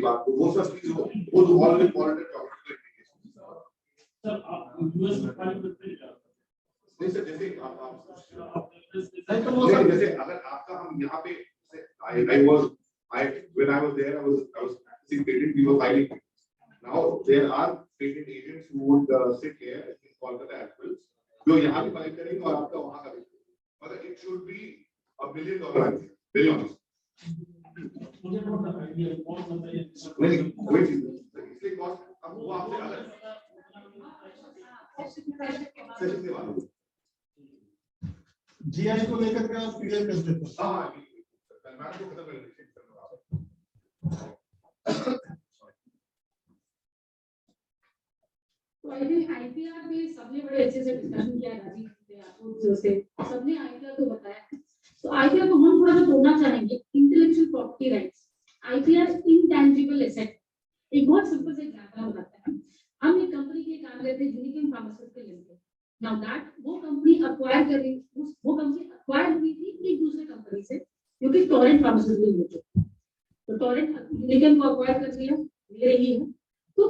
बात वो सब चीज वो तो all important geographical indications। Sir आप यूएस में फाइल करते हैं नहीं सर जैसे आप जैसे अगर आपका हम यहाँ पे when I was there I was practicing patent, we were filing. Now there are patent agents who would sit here in Kolkata as well, जो यहाँ भी फाइल करेंगे और आपका वहाँ का भी, मतलब it should be $1 billion, billions। नहीं कोई चीज इसलिए कॉस्ट अब वो आपसे अलग सेशन के बाद जीआई को लेकर के आप क्लियर कर देते हैं। हाँ मैडम को खत्म कर दीजिए। तो आई थिंक आईपीआर पे सबने बड़े अच्छे से डिस्कशन किया, राजीव से आपको से सबने आईपीआर को बताया। तो आईपीआर को हम थोड़ा सा तोड़ना चाहेंगे। Intellectual property rights, IPR intangible asset. एक बहुत सिंपल से एग्जांपल बताते हैं। हम एक कंपनी के काम करते हैं Unichem pharmaceutical limited. Now that वो कंपनी अक्वायर कर रही, वो कंपनी अक्वायर हुई थी एक दूसरे कंपनी से जो कि टोरेंट फार्मास्यूटिकल लिमिटेड। तो टोरेंट यूनिकम को अक्वायर कर लिया, ले रही है, तो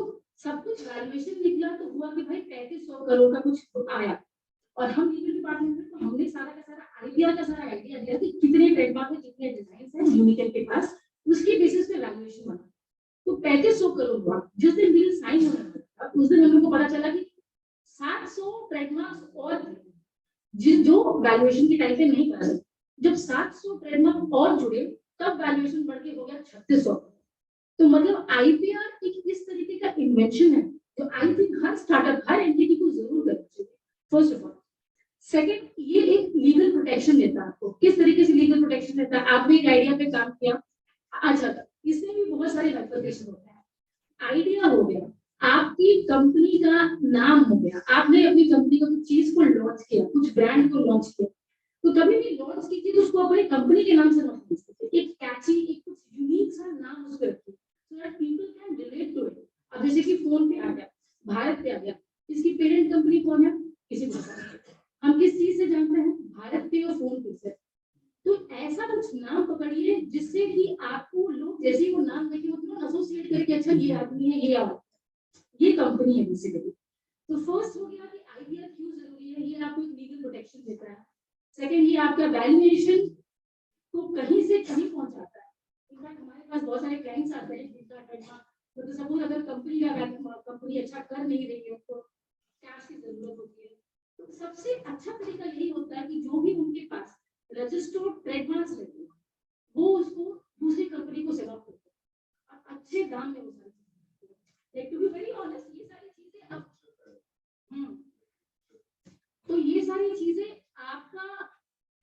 सब कुछ वैल्यूएशन निकला तो हुआ कि भाई 3500 करोड़ का कुछ आया। और हम लीगल डिपार्टमेंट में तो हमने सारा का सारा आईपीआर का सारा आइडिया दिया कि कितने ट्रेडमार्क है, कितने डिजाइन है यूनिकम के पास, उसके बेसिस पे वैल्यूएशन बना। तो 3500 करोड़ हुआ। जिस दिन डील साइन होने था उस दिन हम लोग को पता चला कि 700 ट्रेडमार्क्स और जो वैल्यूएशन के टाइम पे नहीं कर सकते। जब 700 ट्रेडमार्क और जुड़े तब वैल्यूएशन बढ़ के हो गया 3600। तो मतलब आईपीआर एक इस तरीके का इन्वेंशन है जो I think her startup, her entity को जरूर करना चाहिए। फर्स्ट ऑफ ऑल, सेकंड, ये एक लीगल प्रोटेक्शन देता है आपको। किस तरीके से लीगल प्रोटेक्शन देता है? आपने एक आइडिया पे काम किया, अच्छा था, इसमें भी बहुत सारे एप्लीकेशन होते हैं। आइडिया हो गया, आपकी कंपनी का नाम हो गया, आपने अपनी कंपनी को कुछ चीज को लॉन्च किया, कुछ ब्रांड को लॉन्च किया, तो कभी भी लॉन्च कीजिए तो उसको अपनी कंपनी के नाम से लॉन्च कीजिए। एक कैची, एक कुछ यूनिक सा नाम उसको रखिए so that people can relate to it। अब जैसे कि फोन पे आ गया, भारत पे आ गया, इसकी पेरेंट कंपनी कौन है? किसी को पता नहीं। हम किस चीज से जानते हैं? भारत पे और फोन पे से। तो ऐसा कुछ नाम पकड़िए जिससे कि आपको लोग जैसे ही वो नाम देखे वो तुरंत एसोसिएट करके अच्छा ये आदमी है, ये कंपनी है बेसिकली। तो फर्स्ट हो गया कि आईपीआर क्यों जरूरी है, ये आपको एक लीगल प्रोटेक्शन देता है। सेकंड, ये आपका वैल्यूएशन को कहीं से कहीं पहुंचाता है। इनफैक्ट हमारे पास बहुत सारे क्लाइंट्स आते हैं जिनका ट्रेडमार्क, तो सपोज अगर कंपनी अच्छा कर नहीं रही है तो कैश की जरूरत होती है। तो सबसे अच्छा तरीका यही होता है कि जो भी उनके पास रजिस्टर्ड ट्रेडमार्क्स रहते हैं वो उसको दूसरी कंपनी को सेल ऑफ करते हैं और अच्छे दाम में वो सारी चीजें। टू बी वेरी ऑनेस्ट, ये सारी चीजें अब तो ये सारी चीजें आपका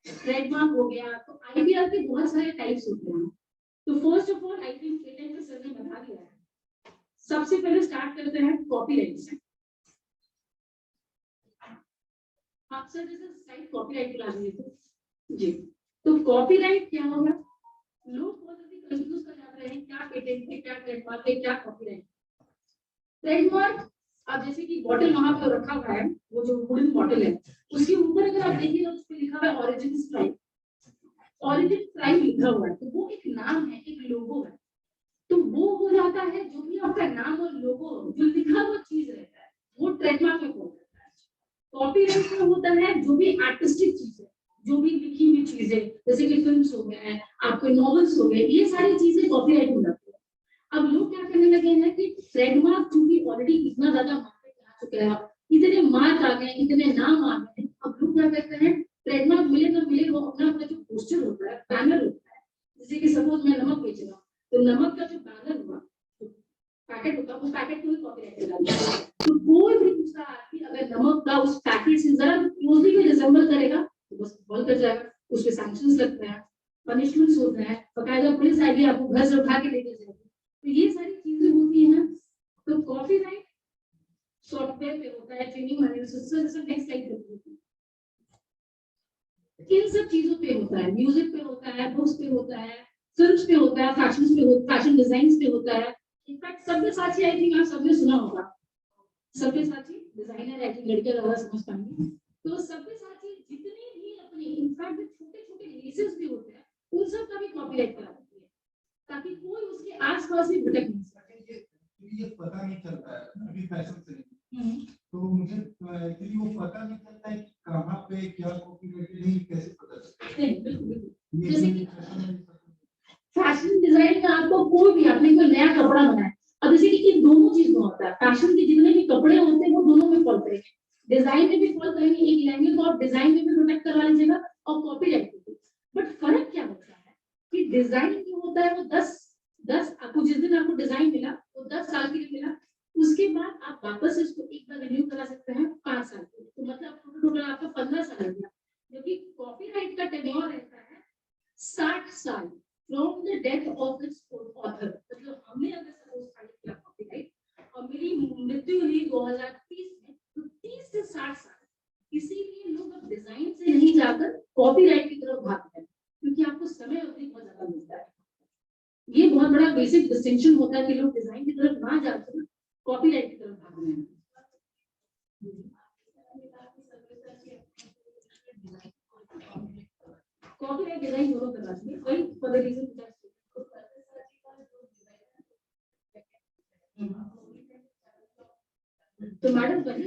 ट्रेडमार्क हो गया। तो आईपीआर के बहुत सारे टाइप्स होते हैं। तो first of all I think sir ने बता दिया है। सबसे सबसे पहले स्टार्ट करते हैं कॉपीराइट से। आप सर जैसे साइट कॉपीराइट ला दिए थे जी, तो कॉपीराइट क्या होगा? लोग बहुत जल्दी कंफ्यूज कर जाते हैं क्या पेटेंट है, क्या ट्रेडमार्क है, क्या कॉपीराइट। ट्रेडमार्क अब जैसे कि बॉटल वहां पर रखा हुआ है, वो जो वुडन बॉटल है उसके ऊपर अगर आप देखिए तो उस पर लिखा हुआ है ऑरिजिन स्ट्राइप, ऑरिजिन स्ट्राइप लिखा हुआ है, तो वो एक नाम है, एक लोगो है। तो वो हो जाता है जो भी आपका नाम और लोगो जो लिखा हुआ चीज रहता है वो ट्रेडमार्क में फॉल करता है। कॉपीराइट में होता है जो भी आर्टिस्टिक चीज है, जो भी लिखी हुई चीजें, जैसे कि फिल्म्स हो गए, आपके नॉवेल्स हो गए, ये सारी चीजें कॉपीराइट में जाती है। अब लोग क्या करने लगे हैं कि ट्रेडमार्क चूंकि ऑलरेडी इतना ज्यादा मार्केट में आ चुका है, इतने मार्क आ गए, इतने नाम आ गए, अब लोग क्या करते हैं ट्रेडमार्क मिले ना मिले वो अपना अपना जो पोस्टर होता है, बैनर होता है, जैसे कि सपोज मैं नमक बेच रहा हूँ तो नमक का जो बैनर हुआ, पैकेट होता है, उस पैकेट को भी कॉपीराइट लगा दिया। तो कोई भी दूसरा आदमी अगर नमक का उस पैकेट से जरा क्लोजली भी रिजेंबल करेगा तो बस फॉल कर जाएगा, उस पे सैंक्शंस लगते हैं, पनिशमेंट्स होते हैं, बकायदा पुलिस आएगी आपको घर से उठा के लेके जाएगी। तो ये सारी चीजें होती हैं। तो कॉपीराइट सॉफ्टवेयर पे होता है, training manual system, next slide पे इन सब चीजों पे होता है, म्यूजिक पे होता है, बुक्स पे होता है, फिल्म्स पे होता है, फैशन पे होता है, फैशन डिजाइन पे होता है। इनफैक्ट सब्यसाची आई थिंक आप सबने सुना होगा, सब्यसाची डिजाइनर आई थिंक लड़के ज्यादा समझ पाएंगे। तो सब्यसाची जितने भी अपने इनफैक्ट छोटे छोटे लेसेस भी होते हैं उन सब का भी कॉपीराइट करा देती है ताकि कोई उसके आसपास भी भटक नहीं सके। ये पता नहीं चलता है अभी फैशन से, तो मुझे एक्चुअली वो पता नहीं चलता है कि कहाँ पे क्या कॉपीराइट नहीं, कैसे पता चलता है। बिल्कुल जैसे कि फैशन डिजाइन में आपको कोई भी आपने कोई नया कपड़ा बनाया, अब जैसे कि इन दोनों चीज में होता है, फैशन के जितने भी कपड़े होते हैं वो दोनों में फॉल करेंगे, डिजाइन में भी फॉल करेंगे, एक लैंग्वेज को आप डिजाइन में भी प्रोटेक्ट करवा लीजिएगा और कॉपीराइट में भी। बट फर्क क्या होता है कि डिजाइन जो होता है वो 10 आपको जिस दिन आपको डिजाइन मिला वो 10 साल के लिए मिला, उसके बाद आप वापस इसको एक बार रिन्यू करा सकते हैं 5 साल के लिए, तो मतलब टोटल आपका 15 साल हो गया। क्योंकि कॉपीराइट का टेन्योर रहता है 60 साल from the death of the author. मतलब हमने अगर सपोज फाइल किया कॉपीराइट और मेरी मृत्यु हुई 2030 में, तो 30 से 60 साल। इसीलिए लोग अब डिजाइन से नहीं जाकर कॉपीराइट की तरफ भागते हैं क्योंकि आपको समय अवधि बहुत ज्यादा मिलता है। ये बहुत बड़ा बेसिक डिस्टिंक्शन होता है कि लोग डिजाइन की तरफ ना जाकर कॉपीराइट की तरफ भाग रहे हैं। कॉपीराइट डिजाइन दोनों करना चाहिए, वही फॉर द रीजन तो मैडम इतने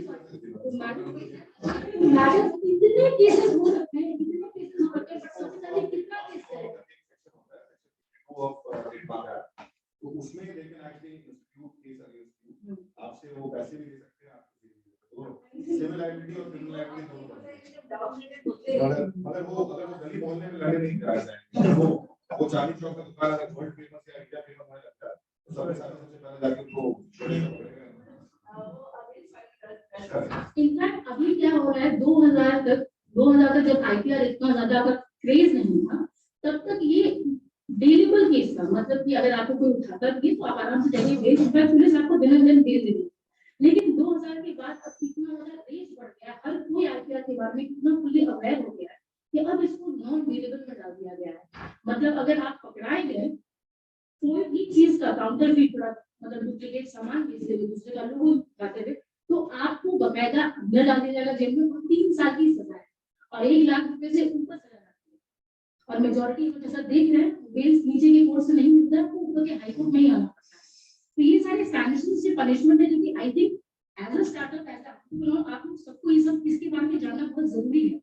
केसेस हो सकते हैं, इतने केसेस हो सकते हैं, बट सबसे ज्यादा कितना केस है तो उसमें they can actually institute case against you, आपसे वो पैसे भी दे सकते हैं, आपको सिविल लायबिलिटी और क्रिमिनल लायबिलिटी दोनों बनते हैं। मगर वो गली मोहल्ले में लड़े नहीं कराया जाए, वो चांदनी चौक का दुकान अगर वर्ल्ड फेमस या इंडिया फेमस होने लगता है तो सबसे पहले जाके उनको इनफैक्ट अभी क्या हो रहा है 2000 तक जब आईपीआर इतना ज्यादा क्रेज नहीं था तब तक ये बेलेबल केस था, मतलब कि अगर आपको कोई उठाता भी तो आप आराम से जाइए बेल, इनफैक्ट पुलिस आपको दिन दिन बेल देगी। लेकिन 2000 के बाद अब कितना ज्यादा रेस बढ़ गया, हर कोई आईपीआर के बारे में कितना फुल्ली अवेयर हो गया है कि अब इसको नॉन बेलेबल में डाल दिया गया है। मतलब अगर आप पकड़ाए गए कोई भी चीज का काउंटरफीट मतलब डुप्लीकेट सामान बेचते हुए दूसरे का लोगो लगाते हुए, तो आपको बकायदा अंदर डाल दिया जाएगा जेल में, 3 साल की सजा है और 1 लाख रुपए से ऊपर सजा जाती है। और मेजोरिटी में जैसा देख रहे हैं बेल्स नीचे के कोर्ट से नहीं मिलता है, तो ऊपर के हाई कोर्ट में ही आना पड़ता है। तो ये सारे सैंक्शंस से पनिशमेंट है जो कि I think as a startup आप लोग सबको ये सब इसके बारे में जानना बहुत जरूरी है।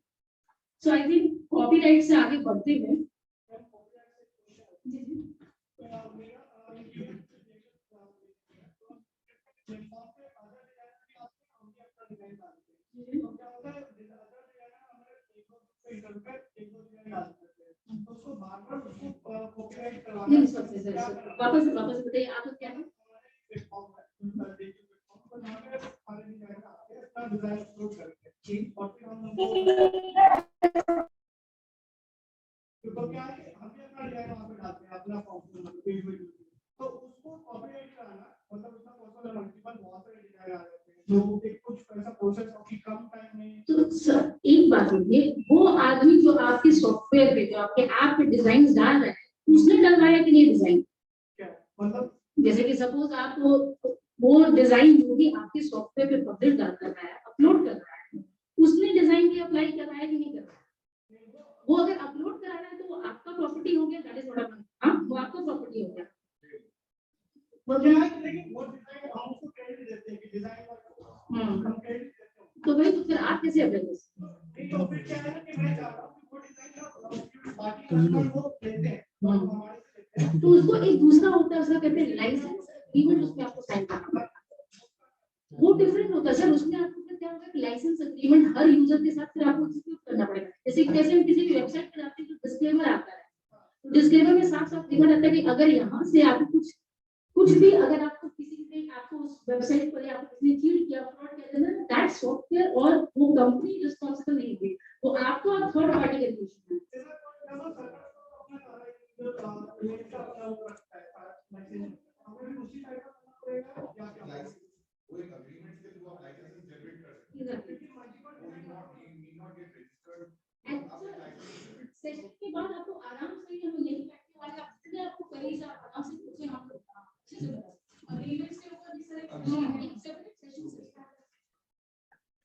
सो आई थिंक कॉपीराइट से आगे बढ़ते हुए वापस बताइए आप क्या है तो क्या है हम अपना डिजाइन वहां पे डालते हैं अपना फॉर्म, तो उसको कॉपीराइट कराना मतलब उसका आ जाते हैं, तो एक कुछ ऐसा प्रोसेस हो कि कम टाइम में। तो सर एक बात होगी, वो आदमी जो आपके सॉफ्टवेयर पे, जो आपके ऐप पे डिजाइन डाल रहा है, उसने डलवाया कि नहीं डिजाइन? क्या मतलब जैसे कि सपोज आप वो डिजाइन जो भी आपके सॉफ्टवेयर पे पब्लिश कर रहा है, अपलोड कर रहा है, उसने डिजाइन भी अप्लाई कर रहा है कि नहीं कर रहा है? वो अगर अपलोड करा रहा है तो वो आपका प्रॉपर्टी हो गया, दैट इज व्हाट आई, हां वो आपका प्रॉपर्टी हो गया। लेकिन वो डिजाइन हम उसको क्रेडिट देते हैं कि डिजाइन हम क्रेडिट देते हैं। तो वही तो फिर आप कैसे अप्लाई कर सकते हैं? नहीं तो फिर क्या है ना कि मैं चाहता हूं कि वो डिजाइन बाकी कस्टमर को देते हैं, हमारे से लेते हैं। तो उसको एक दूसरा होता है, उसका कहते हैं लाइसेंस एग्रीमेंट, उसमें आपको साइन करना पड़ता है, वो डिफरेंट होता है सर। उसमें आपको फिर क्या होगा कि लाइसेंस एग्रीमेंट हर यूजर के साथ फिर आपको एग्जीक्यूट करना पड़ेगा। जैसे कि कैसे हम किसी भी वेबसाइट पे जाते हैं तो डिस्क्लेमर आता है, तो डिस्क्लेमर में साफ साफ लिखा रहता है कि अगर यहाँ से आपको कुछ भी, अगर आपको किसी ने आपको उस वेबसाइट पर या आपको किसी ने चीट किया, फ्रॉड किया, देन दैट सॉफ्टवेयर और वो कंपनी रिस्पांसिबल नहीं है, वो आपको थर्ड पार्टी का इश्यू है। वो एक agreement के through आप licenses generate कर सकते हैं। वो need not get registered। आप एक license generate सेशन के बाद आपको आराम से हम यही बैठने वाले, आपसे आपको कहीं से आप आराम से पूछे, हम लोग अच्छे से बता अग्रीमेंट्स के ऊपर जिस तरह सेपरेट सेशंस है।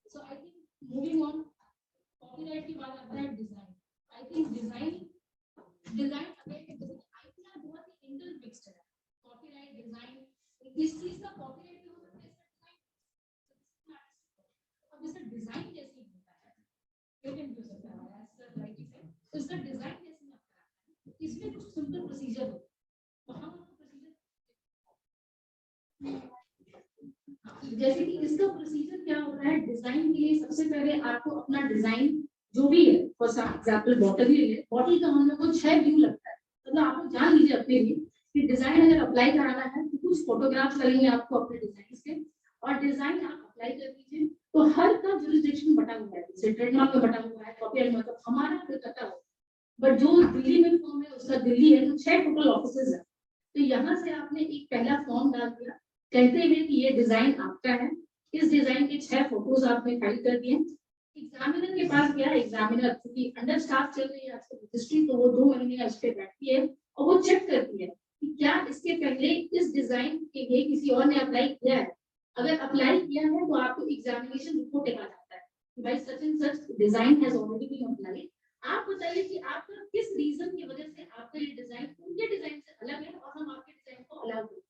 So I think moving on, copyright की बात आता है design. I think design again IPR बहुत ही इंटरमिक्स्ड है, कॉपीराइट डिजाइन इस चीज का कॉपीराइट भी हो सकता है, अब इसका डिजाइन कैसे होता है, पेटेंट भी हो सकता है एज राइटिंग है, तो इसका डिजाइन कैसे होता है, इसमें कुछ सिंपल प्रोसीजर है, तो हम प्रोसीजर जैसे कि इसका प्रोसीजर क्या होता है। डिजाइन के लिए सबसे पहले आपको अपना डिजाइन जो भी है, फॉर एग्जांपल बॉटल ही ले, बॉटल का हम लोग को 6 व्यू लगता है, मतलब आप लोग जान लीजिए अपने लिए कि डिजाइन अगर अप्लाई कराना है तो कुछ फोटोग्राफ्स लगेंगे आपको अपने डिजाइन के, और डिजाइन आप अप्लाई कर दीजिए। तो हर का जुरिसडिक्शन बटा हुआ है, जैसे ट्रेडमार्क में बटा हुआ है, कॉपीराइट मतलब हमारा कोलकाता हो, बट जो दिल्ली में फॉर्म है उसका दिल्ली है, तो 6 टोटल ऑफिसेज है। तो यहाँ से आपने एक पहला फॉर्म डाल दिया कहते हुए कि ये डिजाइन आपका है, इस डिजाइन के 6 फोटोज आपने फाइल कर दिए। एग्जामिनर के पास गया, एग्जामिनर क्योंकि अंडर स्टाफ चल रही है आपकी रजिस्ट्री, तो वो 2 महीने का इस पे बैठती है और वो चेक करती है कि क्या इसके पहले इस डिजाइन के लिए किसी और ने अप्लाई किया है। अगर अप्लाई किया है तो आपको एग्जामिनेशन रिपोर्ट लिखा जाता है कि भाई such and such design has already been applied. आप बताइए कि आपका किस रीजन की वजह से आपका ये डिजाइन उनके डिजाइन से अलग है और हम आपके डिजाइन को अलाउ करें,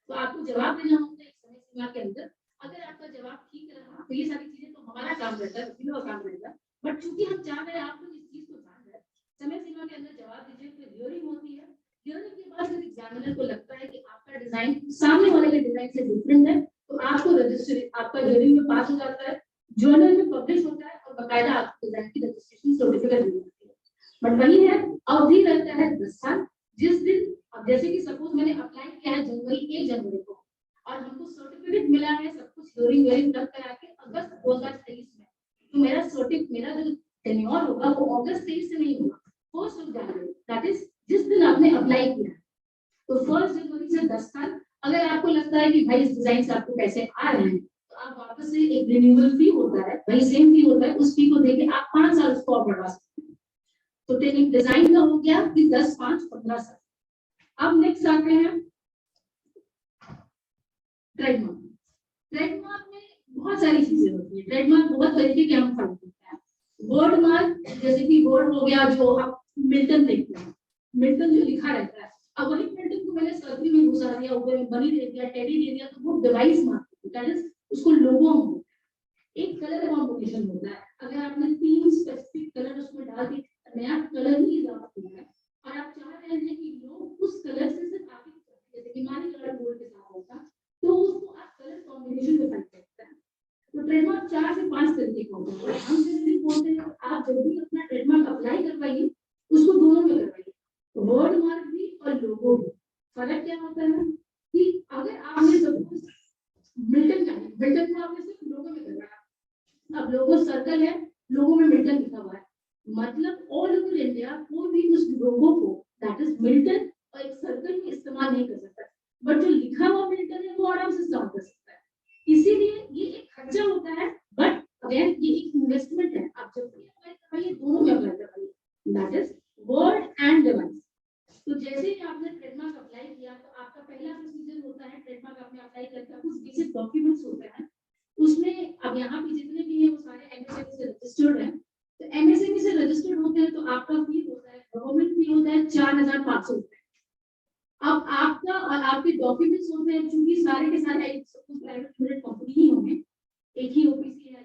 तो आपको जवाब देना होता है एक समय सीमा के अंदर। अगर आपका जवाब ठीक रहा तो ये सारी चीजें तो हमारा काम रहता है, वकीलों का काम रहता है, बट चूंकि हम चाह रहे हैं आप लोग इस चीज को जान रहे हैं, समय सीमा के अंदर जवाब दीजिए। फिर हियरिंग होती है, हियरिंग के बाद फिर एग्जामिनर को लगता है कि आपका डिजाइन सामने वाले के डिजाइन से डिफरेंट है, तो आपको रजिस्ट्री आपका हियरिंग में पास हो जाता है, जर्नल में पब्लिश होता है और बकायदा आपको डिजाइन की रजिस्ट्रेशन सर्टिफिकेट मिल जाती है। बट वही है, अवधि रहता है 10 साल। जिस दिन, अब जैसे कि सपोज मैंने अप्लाई किया है 1 जनवरी को और हमको सर्टिफिकेट मिला है सब कुछ हियरिंग कर करा के अगस्त 2023 में, तो मेरा जो टेन्योर होगा वो अगस्त 23 से नहीं होगा, 1 जनवरी, दैट इज जिस दिन आपने अप्लाई किया। तो 1 जनवरी से 10 साल। अगर आपको लगता है कि भाई इस डिजाइन से आपको पैसे आ रहे हैं तो आप वापस से एक रिन्यूअल फी होता है, वही सेम फी होता है, उस फी को देके आप 5 साल उसको और बढ़ा सकते हैं। तो टेक्निक डिजाइन का हो गया कि 10, 5, 15 साल। अब नेक्स्ट आते हैं ट्रेडमार्क। ट्रेडमार्क में बहुत सारी चीजें होती है, ट्रेडमार्क बहुत तरीके के हम फॉलो करते हैं। वर्ड मार्क, जैसे कि वर्ड हो गया जो आप मिल्टन देखते हैं, मिल्टन जो लिखा रहता है, अब वही मिल्टन को मैंने सर्कल में घुसा दिया, ऊपर में बनी दे दिया, टेडी दे दिया, तो वो डिवाइस मार्क होता है, उसको लोगो होता है। एक कलर कॉम्बिनेशन होता है, अगर आपने 3 स्पेसिफिक कलर उसमें डाल दी, नया कलर ही इजाफा हुआ है और आप चाह रहे हैं कि लोग उस कलर से सिर्फ आप ही, जैसे कि मानी कलर गोल्ड के साथ होता, तो उसको आप कलर कॉम्बिनेशन में फाइल करते हैं। तो ट्रेडमार्क 4 से 5 तरीके का होता है। हम जनरली बोलते हैं आप जब भी अपना ट्रेडमार्क अप्लाई करवाइए उसको दोनों में करवाइए, वर्ड मार्क भी और लोगो भी। फर्क क्या होता है कि अगर आपने सपोज मिल्टन को आपने सिर्फ लोगो में करवाया, अब लोगो सर्कल है, लोगो में मिल्टन लिखा हुआ है, मतलब ऑल ओवर इंडिया कोई भी उस लोगो को दैट इज मिल्टन और एक सर्कल में इस्तेमाल नहीं कर सकता, बट जो लिखा हुआ मिल्टन है वो आराम से इस्तेमाल कर सकता है। इसीलिए जब भी अप्लाई करवाइए दोनों में अप्लाई करवाइए, that is word and device. तो जैसे ही आपने ट्रेडमार्क अप्लाई किया तो आपका पहला प्रोसीजर होता है, ट्रेडमार्क आपने अप्लाई करके कुछ बेसिक डॉक्यूमेंट्स होते हैं उसमें। अब यहाँ पे जितने भी हैं वो सारे एमएसएमई से रजिस्टर्ड हैं। तो एमएसएमई से रजिस्टर्ड होते हैं तो आपका फी होता है, गवर्नमेंट फी होता है 4500 रुपए। अब आपका और आपके डॉक्यूमेंट्स होते हैं, चूंकि सारे के सारे प्राइवेट लिमिटेड कंपनी ही होंगे, एक ही ओपीसी है,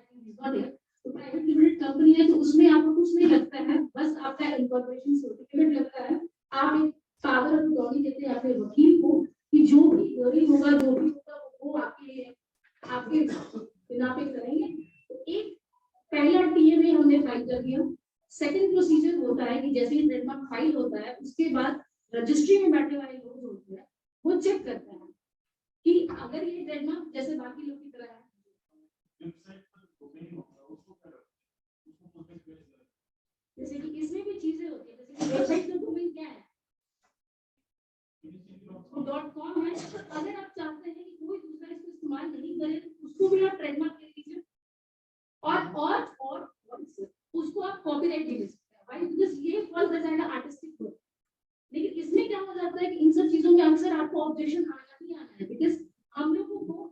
तो प्राइवेट लिमिटेड कंपनी है, तो उसमें आपको कुछ नहीं लगता है, बस आपका इनकॉर्पोरेशन सर्टिफिकेट लगता है। आप एक पावर ऑफ अटॉर्नी देते हैं अपने वकील को कि जो भी हियरिंग होगा, जो भी होगा वो आपके बिना पे करेंगे। तो एक पहला टीएमए हमने फाइल कर दिया। सेकंड प्रोसीजर होता है कि जैसे ही ट्रेडमार्क फाइल होता है उसके बाद रजिस्ट्री में बैठे वाले लोग जो होते हैं वो चेक करते हैं कि अगर ये ट्रेडमार्क जैसे बाकी लोग की तरह है, जैसे कि इसमें भी चीजें होती है, जैसे कि वेबसाइट का डोमेन क्या है, .com है। तो अगर आप चाहते हैं कि कोई दूसरा इसको इस्तेमाल नहीं करे तो उसको भी आप ट्रेडमार्क दे दीजिए और उसको आप कॉपीराइट भी दे सकते हैं। व्हाई? बिकॉज़ ये फॉल्स अंडर आर्टिस्टिक वर्क। लेकिन इसमें क्या हो जाता है कि इन सब चीजों में अक्सर आपको ऑब्जेक्शन आना ही आना है, बिकॉज़ हम लोगों को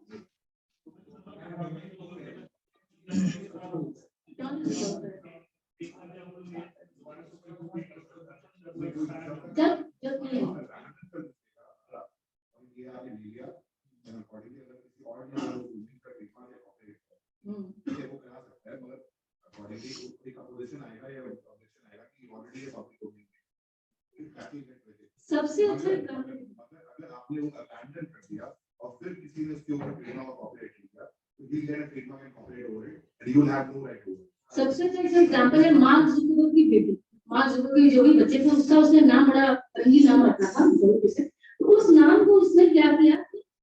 जब नहीं सबसे अच्छा अगर आपने वो अबैंडन कर दिया और फिर किसी ने उसके ऊपर ट्रेडमार्क और कॉपीराइट किया तो ही get a trademark and copyright over it and you will have no right to it. सबसे अच्छा एग्जांपल है मार्क जुकरबर्ग की बेटी। मार्क जुकरबर्ग जो भी बच्चे थे उसका उसने नाम बड़ा रंगीन नाम रखा था जुकरबर्ग से। तो उस नाम को उसने क्या किया,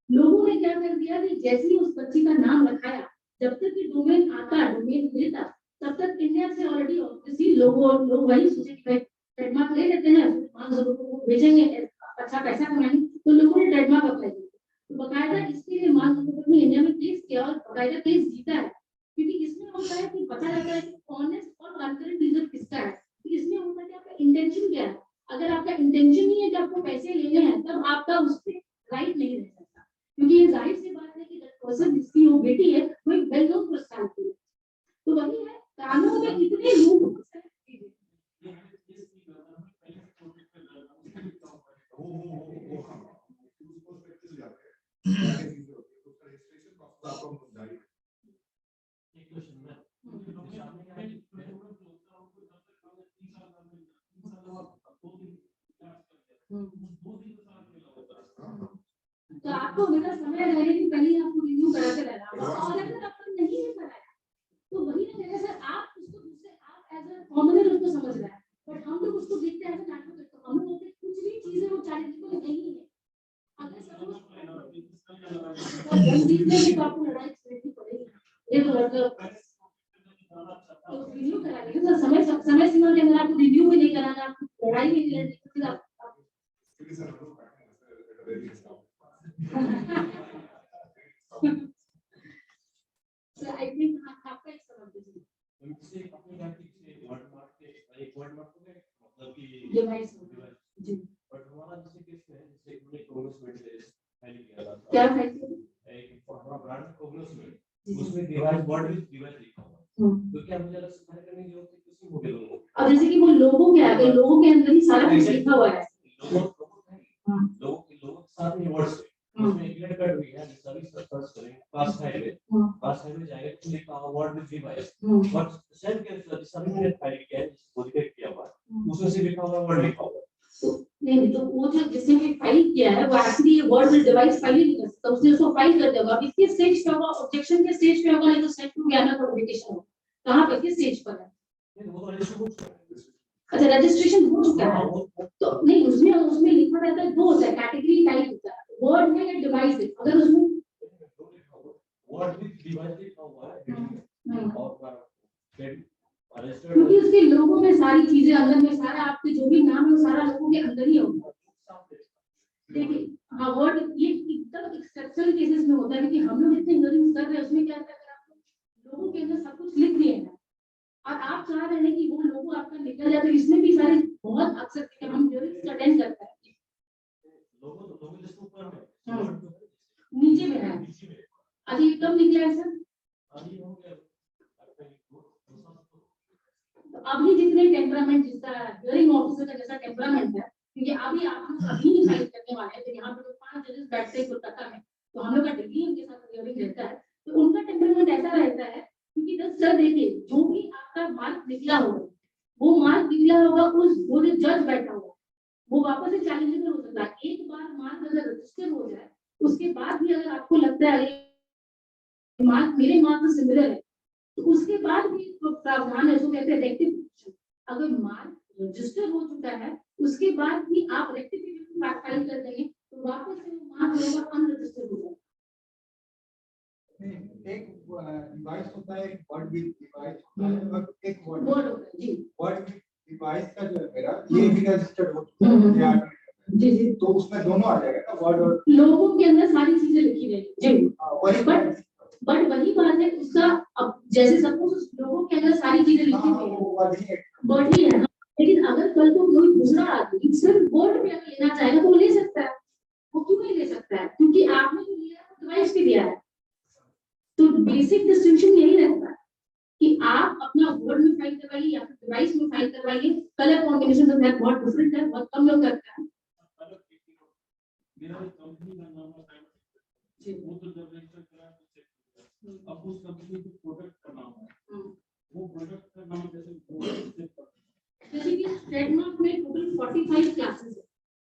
लोगों ने क्या कर दिया कि जैसे ही उस बच्ची का नाम रखाया, जब तक कि डोमेन आता डोमेन मिलता तब तक इंडिया से ऑलरेडी ऑब्वियसली लोग वही सोचे कि भाई ट्रेडमार्क ले लेते हैं, मार्क जुकरबर्ग को भेजेंगे, अच्छा पैसा कमाएंगे, तो लोगों ने ट्रेडमार्क अप्लाई किया। तो बकायदा इसके लिए मार्क जुकरबर्ग ने इंडिया में केस किया और बकायदा केस जीता है, क्योंकि इसमें होता है कि पता लगता है कि ऑनेस्ट और कंकरेंट रीजन किसका है। तो इसमें होता है कि आपका इंटेंशन क्या है। अगर आपका इंटेंशन नहीं है कि आपको पैसे लेने हैं तब आपका उस पर राइट नहीं रह सकता, क्योंकि ये जाहिर सी बात है कि पर्सन जिसकी वो बेटी है वो एक वेल नोन पर्सनालिटी है। तो वही है, कानून में इतने रूल तो आपको मेरा समय रहे कि पहले आपको रिव्यू कराते रहना होगा, और अगर आपने नहीं भी कराया तो वही ना कहते सर आप उसको दूसरे आप एज अ कॉमनर उसको समझ रहे हैं, बट हम लोग उसको देखते हैं एज अ नाटक। तो हम लोग बोलते कुछ भी चीजें वो चैरिटेबल नहीं है। अगर सपोज जीतने की तो आपको लड़ाई करनी पड़ेगी, ये तो रिव्यू करा लेंगे सर, समय सीमा के अंदर आपको रिव्यू भी नहीं कराना, लड़ाई भी नहीं लड़नी। So I think आपका एक समझ दीजिए डिवाइस जी बट हमारा जैसे केस है जैसे हमने कोग्नोसमेंट फाइल किया था, क्या फाइल किया एक ब्रांड कोग्नोसमेंट, उसमें डिवाइस वर्ड विद डिवाइस लिखा हुआ है, तो क्या मुझे अलग से फाइल करने की जरूरत है किसी मॉडल को? अब जैसे कि वो लोगों के आगे लोगों के अंदर ही सारा कुछ लिखा हुआ है, लोगों के साथ में वर्ड्स उसमें क्लियर कट भी है, सभी सर्च करेंगे पास फाइल में जाएगा तो लिखा हुआ word with device, but same के सभी ने फाइल किया है मॉडिफाई किया हुआ उसमें से लिखा हुआ वर्ड लिखा हुआ। तो नहीं तो वो जो जिसने भी फाइल किया है वो एक्चुअली ये वर्ड विद डिवाइस फाइल नहीं कर सकता, उसने उसको फाइल कर दिया होगा। अब इसके स्टेज पे होगा, ऑब्जेक्शन के स्टेज पे होगा, नहीं तो सेट टू ज्ञान नोटिफिकेशन होगा। कहां पे किस स्टेज पर है? वो तो रजिस्टर हो चुका है। अच्छा रजिस्ट्रेशन हो चुका है तो नहीं, उसमें लिखा रहता है दो होता है, कैटेगरी टाइप होता है, वर्ड है या डिवाइस है। अगर उसमें वर्ड विद डिवाइस लिखा हुआ है और क्योंकि उसके लोगों में सारी चीजें अंदर में सारा आपके जो भी नाम है वो सारा लोगों के अंदर ही होगा। देखिए हाँ वर्ड ये एकदम एक्सेप्शनल केसेस में होता है, क्योंकि हम लोग इतने हियरिंग्स कर रहे हैं उसमें क्या होता है अगर आप लोगों के अंदर सब कुछ लिख दिए हैं, और आप चाह रहे हैं कि वो लोगो आपका निकल जाए, तो इसमें भी सारे बहुत अक्सर कि हम ड्यूरिंग अटेंड करते हैं, लोगों जैसे ऊपर में नीचे में है, अभी कब निकला है सर? अभी हो गया तो अभी जितने टेम्परामेंट जिसका ड्यूरिंग ऑफिसर का जैसा टेम्परामेंट है, क्योंकि अभी आप लोग अभी नहीं फाइल करने वाले हैं, तो यहाँ पे जो 5 जजेस बैठते हैं कोलकाता में, तो हम लोग का डेली उनके साथ ड्यूरिंग रहता है, तो उनका टेम्परामेंट ऐसा रहता है, क्योंकि सर देखिए जो भी आपका मार्क निकला होगा, वो मार्क निकला होगा उस वो जो जज बैठा होगा वो वापस से चैलेंजेबल हो सकता है। एक बार मार्क अगर रजिस्टर हो जाए, उसके बाद भी अगर आपको लगता है मार्क मेरे मार्क से सिमिलर है, तो उसके बाद भी प्रावधान है जो कहते हैं रेक्टिफिकेशन। अगर मार्क रजिस्टर हो चुका है, उसके बाद भी आप रेक्टिफिकेशन फाइल कर देंगे, तो वापस से वो मार्क होगा अनरजिस्टर्ड हो जाएगा। एक डिवाइस होता है, एक वर्ड विद डिवाइस होता है, और एक वर्ड होता है जी। वर्ड विद डिवाइस का जो है मेरा ये भी रजिस्टर्ड हो चुका है जी जी, तो उसमें दोनों आ जाएगा ना, वर्ड और लोगों के अंदर सारी चीजें लिखी रहेगी जी। वही बट वही बात है उसका, अब जैसे सपोज उस लोगों के अंदर सारी चीजें लिखी हुई है, बढ़ी है, लेकिन अगर कल को कोई दूसरा आदमी सिर्फ वर्ड पे अगर लेना चाहेगा तो वो ले सकता है। वो क्यों नहीं ले सकता है? क्योंकि आपने जो लिया है डिवाइस पे दिया है। तो बेसिक डिस्टिंक्शन यही रहता है कि आप अपना वर्ड में फाइल करवाइए या फिर डिवाइस में फाइल करवाइए। कलर कॉम्बिनेशन तो बहुत डिफरेंट है, बहुत कम लोग करते हैं। मेरा कंपनी का नाम है जी, वो तो जब रजिस्टर करा तो अब उस कंपनी के प्रोडक्ट का नाम है, वो प्रोडक्ट का नाम जैसे कि ट्रेडमार्क में टोटल 45 क्लासेस है,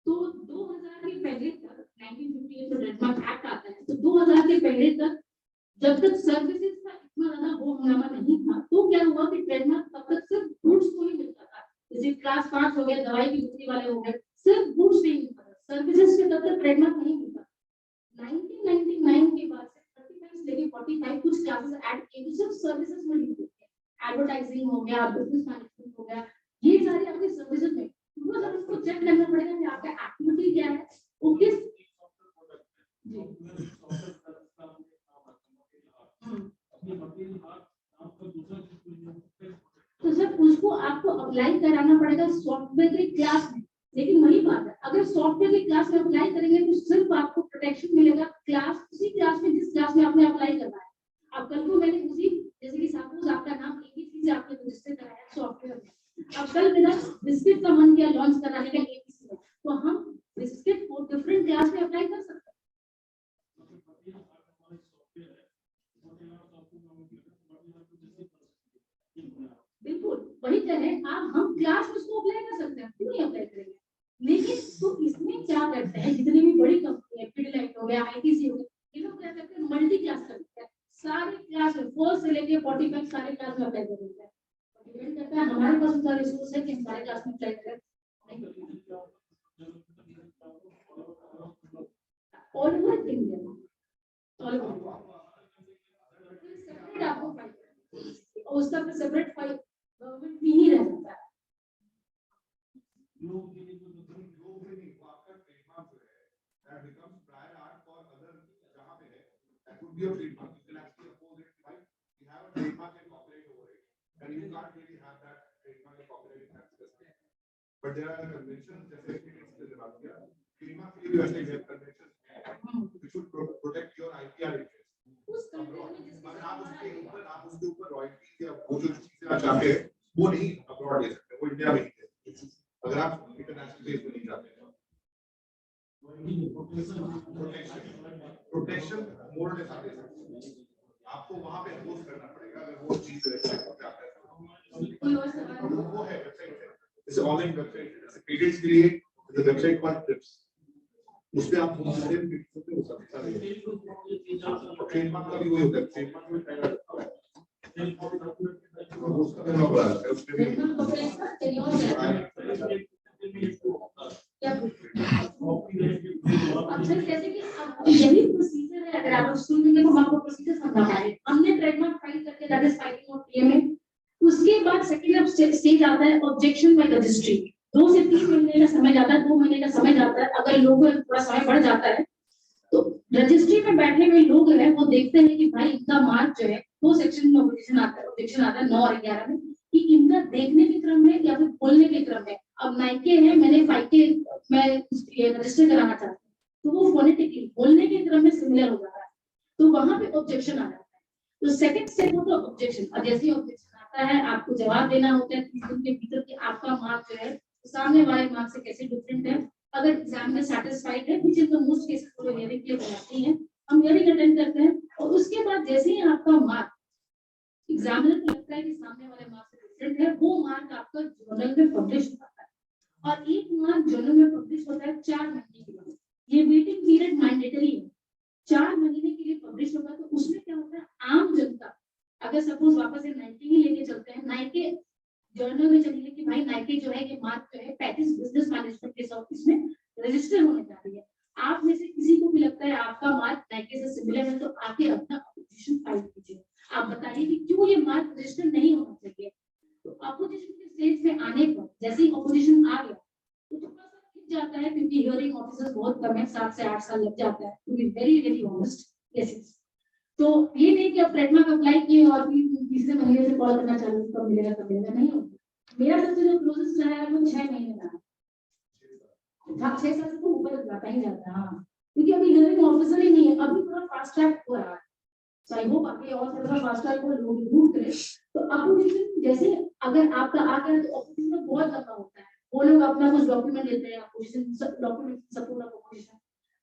तो 2000 के पहले तक 1958 में ट्रेडमार्क एक्ट आता है, तो 2000 के पहले तक जब तक सर्विसेज का इतना ज्यादा वो हंगामा नहीं था, तो क्या हुआ कि ट्रेडमार्क तब तक सिर्फ गुड्स को ही मिलता था। जैसे क्लास 5 हो गया, दवाई की बिक्री वाले हो गए, सिर्फ गुड्स नहीं मिलता था, सर्विसेज के तब तक ट्रेडमार्क नहीं मिलता। 1999 के बाद से 35 से लेके 45 कुछ क्लासेस ऐड किए जो सिर्फ सर्विसेज में लिखते हैं। एडवर्टाइजिंग हो गया, बिजनेस मैनेजमेंट हो गया, ये सारे आपके सर्विसेज में। तो अगर उसको चेक करना पड़ेगा कि आपका एक्टिविटी क्या है, वो किस तो सर उसको आपको अप्लाई कराना पड़ेगा सॉफ्टवेयर के क्लास में। लेकिन वही बात है, अगर सॉफ्टवेयर की क्लास में अप्लाई करेंगे तो सिर्फ आपको प्रोटेक्शन मिलेगा क्लास, उसी क्लास में जिस क्लास में आपने अप्लाई करवाया। अब कल को मैंने उसी, जैसे कि सपोज आपका नाम एबीसी से आपने रजिस्टर कराया सॉफ्टवेयर में, अब कल मेरा बिस्किट का मन किया लॉन्च कराने का एबीसी में, तो हम बिस्किट को डिफरेंट क्लास में अप्लाई कर सकते हैं। बिल्कुल वही करें आप, हम क्लास में उसको अप्लाई कर सकते हैं, क्यों नहीं अप्लाई करेंगे। लेकिन तो इसमें क्या करते हैं, जितनी भी बड़ी कंपनी है, पिडिलाइट हो गया, आईटीसी हो गया, ये लोग क्या करते हैं, मल्टी क्लास करते हैं, सारे क्लास में 4 से लेके 45 सारे क्लास में अप्लाई कर देते हैं। डिपेंड करता है हमारे पास उतना रिसोर्स है कि हम सारे क्लास में अप्लाई करें। All over India, all over separate आपको फाइल करना और उसका फिर सेपरेट फाइल गवर्नमेंट भी ही रह जाता है। Be a trademark. You can actually oppose it, right? You have a trademark and copyright over it, and you can't really have that trademark and copyright access. But there are conventions, just like it is about here. Trademark के लिए वैसे ही conventions, you should protect your IPR interests. अगर आप उसके ऊपर royalties या वो जो चीजें आप चाहते हैं, वो नहीं abroad ले सकते, वो इंडिया में ही है। अगर आप international base में नहीं चाहते हैं। प्रोटेक्शन मोर ले सकते हैं, आपको वहां पे अपोज करना पड़ेगा अगर वो चीज वेबसाइट पे आता है। वो है वेबसाइट है, जैसे ऑनलाइन वेबसाइट है, जैसे पेटेंट्स के लिए वेबसाइट पर ट्रिप्स, उस पे आप बहुत सारे हो सकता है। ट्रेडमार्क का भी वही होता है, ट्रेडमार्क में पहला उसका करना पड़ा है, उस पे अच्छा जैसे कि अब यही प्रोसीजर है, अगर आप सुनेंगे तो हम आपको प्रोसीजर समझा पाएंगे। हमने ट्रेडमार्क फाइल करके that is filing of PMA, उसके बाद सेकंड स्टेज आता है ऑब्जेक्शन बाय रजिस्ट्री। 2 से 3 महीने का समय जाता है, 2 महीने का समय जाता है। अगर लोगों का थोड़ा समय बढ़ जाता है तो रजिस्ट्री में बैठे हुए लोग हैं वो देखते हैं कि भाई इनका मार्क जो है 2 सेक्शन में ऑब्जेक्शन आता है 9 और 11 में, कि इनका देखने के क्रम में या फिर बोलने के क्रम में, अब नाइके है, मैंने फाइके मैं रजिस्टर कराना चाहती हूँ, तो वो फोनेटिकली बोलने के क्रम में सिमिलर हो जा रहा है, तो वहां पे ऑब्जेक्शन आ जाता है। तो सेकंड स्टेप होता है ऑब्जेक्शन, और जैसे ही ऑब्जेक्शन आता है आपको जवाब देना होता है 30 दिन के भीतर कि आपका मार्क जो है सामने वाले मार्क से कैसे डिफरेंट है। अगर एग्जामिनर सैटिस्फाइड है, विच इन द मोस्ट केसेस वो हियरिंग के लिए बुलाती है, हम हियरिंग अटेंड करते हैं, और उसके बाद जैसे ही आपका मार्क एग्जामिनर को लगता है कि सामने वाले मार्क से डिफरेंट है, वो मार्क आपका जर्नल में पब्लिश होता है, और एक मार्क जर्नल में पब्लिश होता है 4 महीने के बाद। ये वेटिंग पीरियड मैंडेटरी है, 4 महीने के लिए पब्लिश होगा। तो उसमें क्या होता है, आम जनता अगर सपोज वापस से 90 ही लेके चलते हैं, नाइके जर्नल में चलिए कि भाई नाइके जो है ये मार्क जो है 35 बिजनेस मैनेजमेंट के ऑफिस में रजिस्टर होने जा रही है। आप में से किसी को भी लगता है आपका मार्क नाइके से सिमिलर है, तो आके अपना अपोजिशन फाइल कीजिए, आप बताइए कि क्यों ये मार्क रजिस्टर नहीं होना चाहिए। तो अपोजिशन के स्टेज में आने पर जैसे ही अपोजिशन आ गया तो थोड़ा सा खिंच जाता है, क्योंकि हियरिंग ऑफिसर्स बहुत कम है, 7 से 8 साल लग जाता है, to be very very honest. Yes, तो ये नहीं कि अब ट्रेडमार्क अप्लाई किए और भी तीसरे महीने से कॉल करना चालू कब मिलेगा कब मिलेगा, नहीं होगा। मेरा सबसे जो क्लोजेस्ट रहा है वो 6 महीने का, 6 साल से तो ऊपर जाता ही जाता है। हाँ, क्योंकि अभी हियरिंग ऑफिसर ही नहीं है, अभी थोड़ा फास्ट ट्रैक हो रहा है, सो आई होप आगे और थोड़ा फास्ट ट्रैक को मूव करे। तो अपोजिशन जैसे अगर आपका आ गया तो ऑफिस में बहुत लंबा होता है, वो लोग अपना कुछ डॉक्यूमेंट देते हैं, opposition document support of opposition,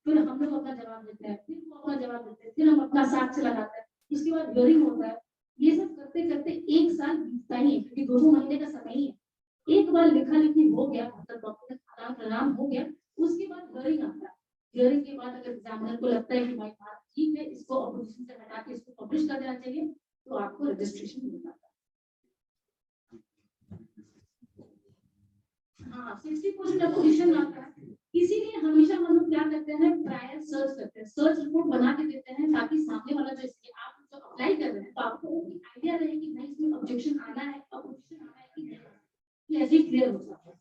फिर हम लोग अपना जवाब देते हैं, फिर वो अपना जवाब देते हैं, फिर हम अपना साक्ष्य लगाते हैं, उसके बाद हियरिंग होता है। ये सब करते करते 1 साल बीतता ही है, क्योंकि 2 महीने का समय ही है। एक बार लिखा लिखी हो गया, मतलब डॉक्यूमेंट आदान प्रदान हो गया, उसके बाद हियरिंग आता है। हियरिंग के बाद अगर एग्जामिनर को लगता है कि भाई बात ठीक है, इसको अपोजिशन से हटा के इसको पब्लिश कर देना चाहिए, तो आपको रजिस्ट्रेशन मिल जाता है। हाँ, 60% अपोजिशन आता है, इसीलिए हमेशा हम लोग क्या करते हैं, प्रायर सर्च करते हैं, सर्च रिपोर्ट बना के देते हैं, ताकि सामने वाला जो इसके आप जो अप्लाई कर रहे हैं तो आपको आइडिया रहे कि नहीं इसमें ऑब्जेक्शन आना है, अपोजिशन आना है कि नहीं, ये ऐसे क्लियर हो जाता है।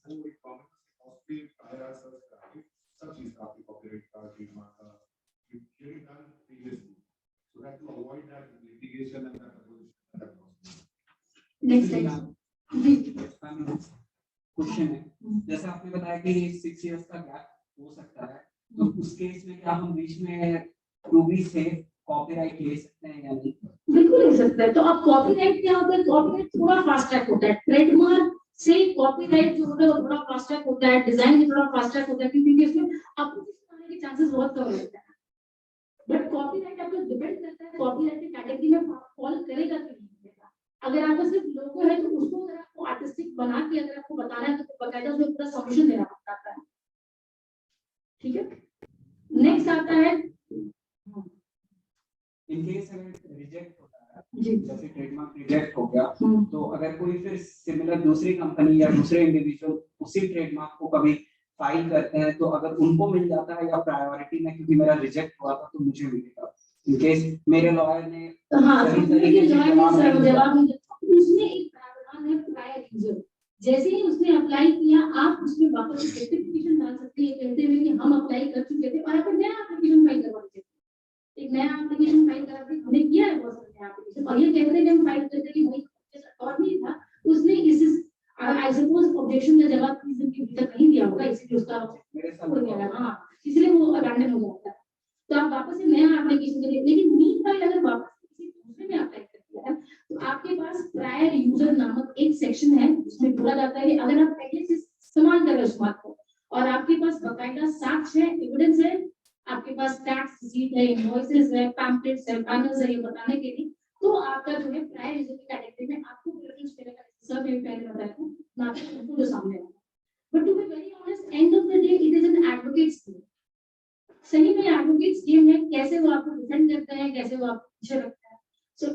सब चीज का आपकी कॉपीराइट का ट्रेडमार्क का clearly done previously so that to avoid that litigation and that opposition. Next time question है, जैसे आपने बताया कि 6 इयर्स का गैप हो सकता है, तो उस केस में क्या हम बीच में टू बी से कॉपीराइट ले सकते हैं या नहीं? बिल्कुल ले सकते हैं। तो अब कॉपीराइट क्या होता है, कॉपीराइट थोड़ा फास्ट ट्रैक होता है, ट्रेडमार्क से कॉपीराइट जो होता है वो थोड़ा फास्ट ट्रैक होता है, डिजाइन भी थोड़ा फास्ट ट्रैक होता है, क्योंकि इसमें अपोजिशन आने के चांसेस बहुत कम रहते हैं। बट कॉपीराइट आपको डिपेंड करता है कॉपीराइट की कैटेगरी में फॉल करेगा कि नहीं करेगा। अगर आपका सिर्फ लोगो है तो उसको अगर आपको आर्टिस्टिक बना के अगर आपको बताना है तो बकायदा उसमें पूरा सॉल्यूशन देना पड़ता है। ठीक है, नेक्स्ट आता है इन केस अगर रिजेक्ट होता है, जी, जैसे ट्रेडमार्क रिजेक्ट हो गया, तो अगर कोई फिर सिमिलर दूसरी कंपनी या दूसरे इंडिविजुअल उसी ट्रेडमार्क को कभी फाइल करते हैं, तो अगर उनको मिल जाता है या प्रायोरिटी में, क्योंकि मेरा रिजेक्ट हुआ था तो मुझे मिलेगा, इन केस मेरे लॉयर ने हाँ सही तरीके से जवाब नहीं दिया, उसमें एक प्रावधान है प्रायर यूजर, जैसे ही उसने अप्लाई किया आप उसमें वापस रेक्टिफिकेशन डाल सकते हैं, कहते हुए कि हम अप्लाई कर चुके थे और आप नया एप्लीकेशन फाइल करवा लीजिए। एक नया एप्लीकेशन फाइल करा के हमने किया है बहुत सारे एप्लीकेशन, और ये कहते हैं कि हम फाइल करते कि भाई और नहीं था, उसने इस आई सपोज ऑब्जेक्शन का जवाब 30 दिन के भीतर नहीं दिया होगा, इसलिए उसका मेरे साथ हो गया। हाँ, इसलिए वो अबैंडन हो जाता है, तो आप वापस से नया एप्लीकेशन करिए। लेकिन मीनवाइल अगर वापस किसी दूसरे में अप्लाई कर दिया है तो आपके पास प्रायर यूजर नामक एक सेक्शन है, जिसमें बोला जाता है कि अगर आप पहले से इस्तेमाल कर रहे हो उस बात को और आपके पास बकायदा साक्ष्य है, एविडेंस है, आपके पास टैक्स रिसीट है, इनवॉइसेस है, पैम्पलेट्स है, पैनल्स है, ये बताने के लिए, तो आपका जो है प्रायर यूजर की कैटेगरी में आपको प्रेफरेंस मिलेगा। सर ने पहले बताया था ना कि उनको जो सामने है, but to be very honest end of the day it is an advocate's game. सही में एडवोकेट्स गेम है, कैसे वो आपको डिफेंड करते हैं, कैसे वो आपको पीछे रखते हैं। सो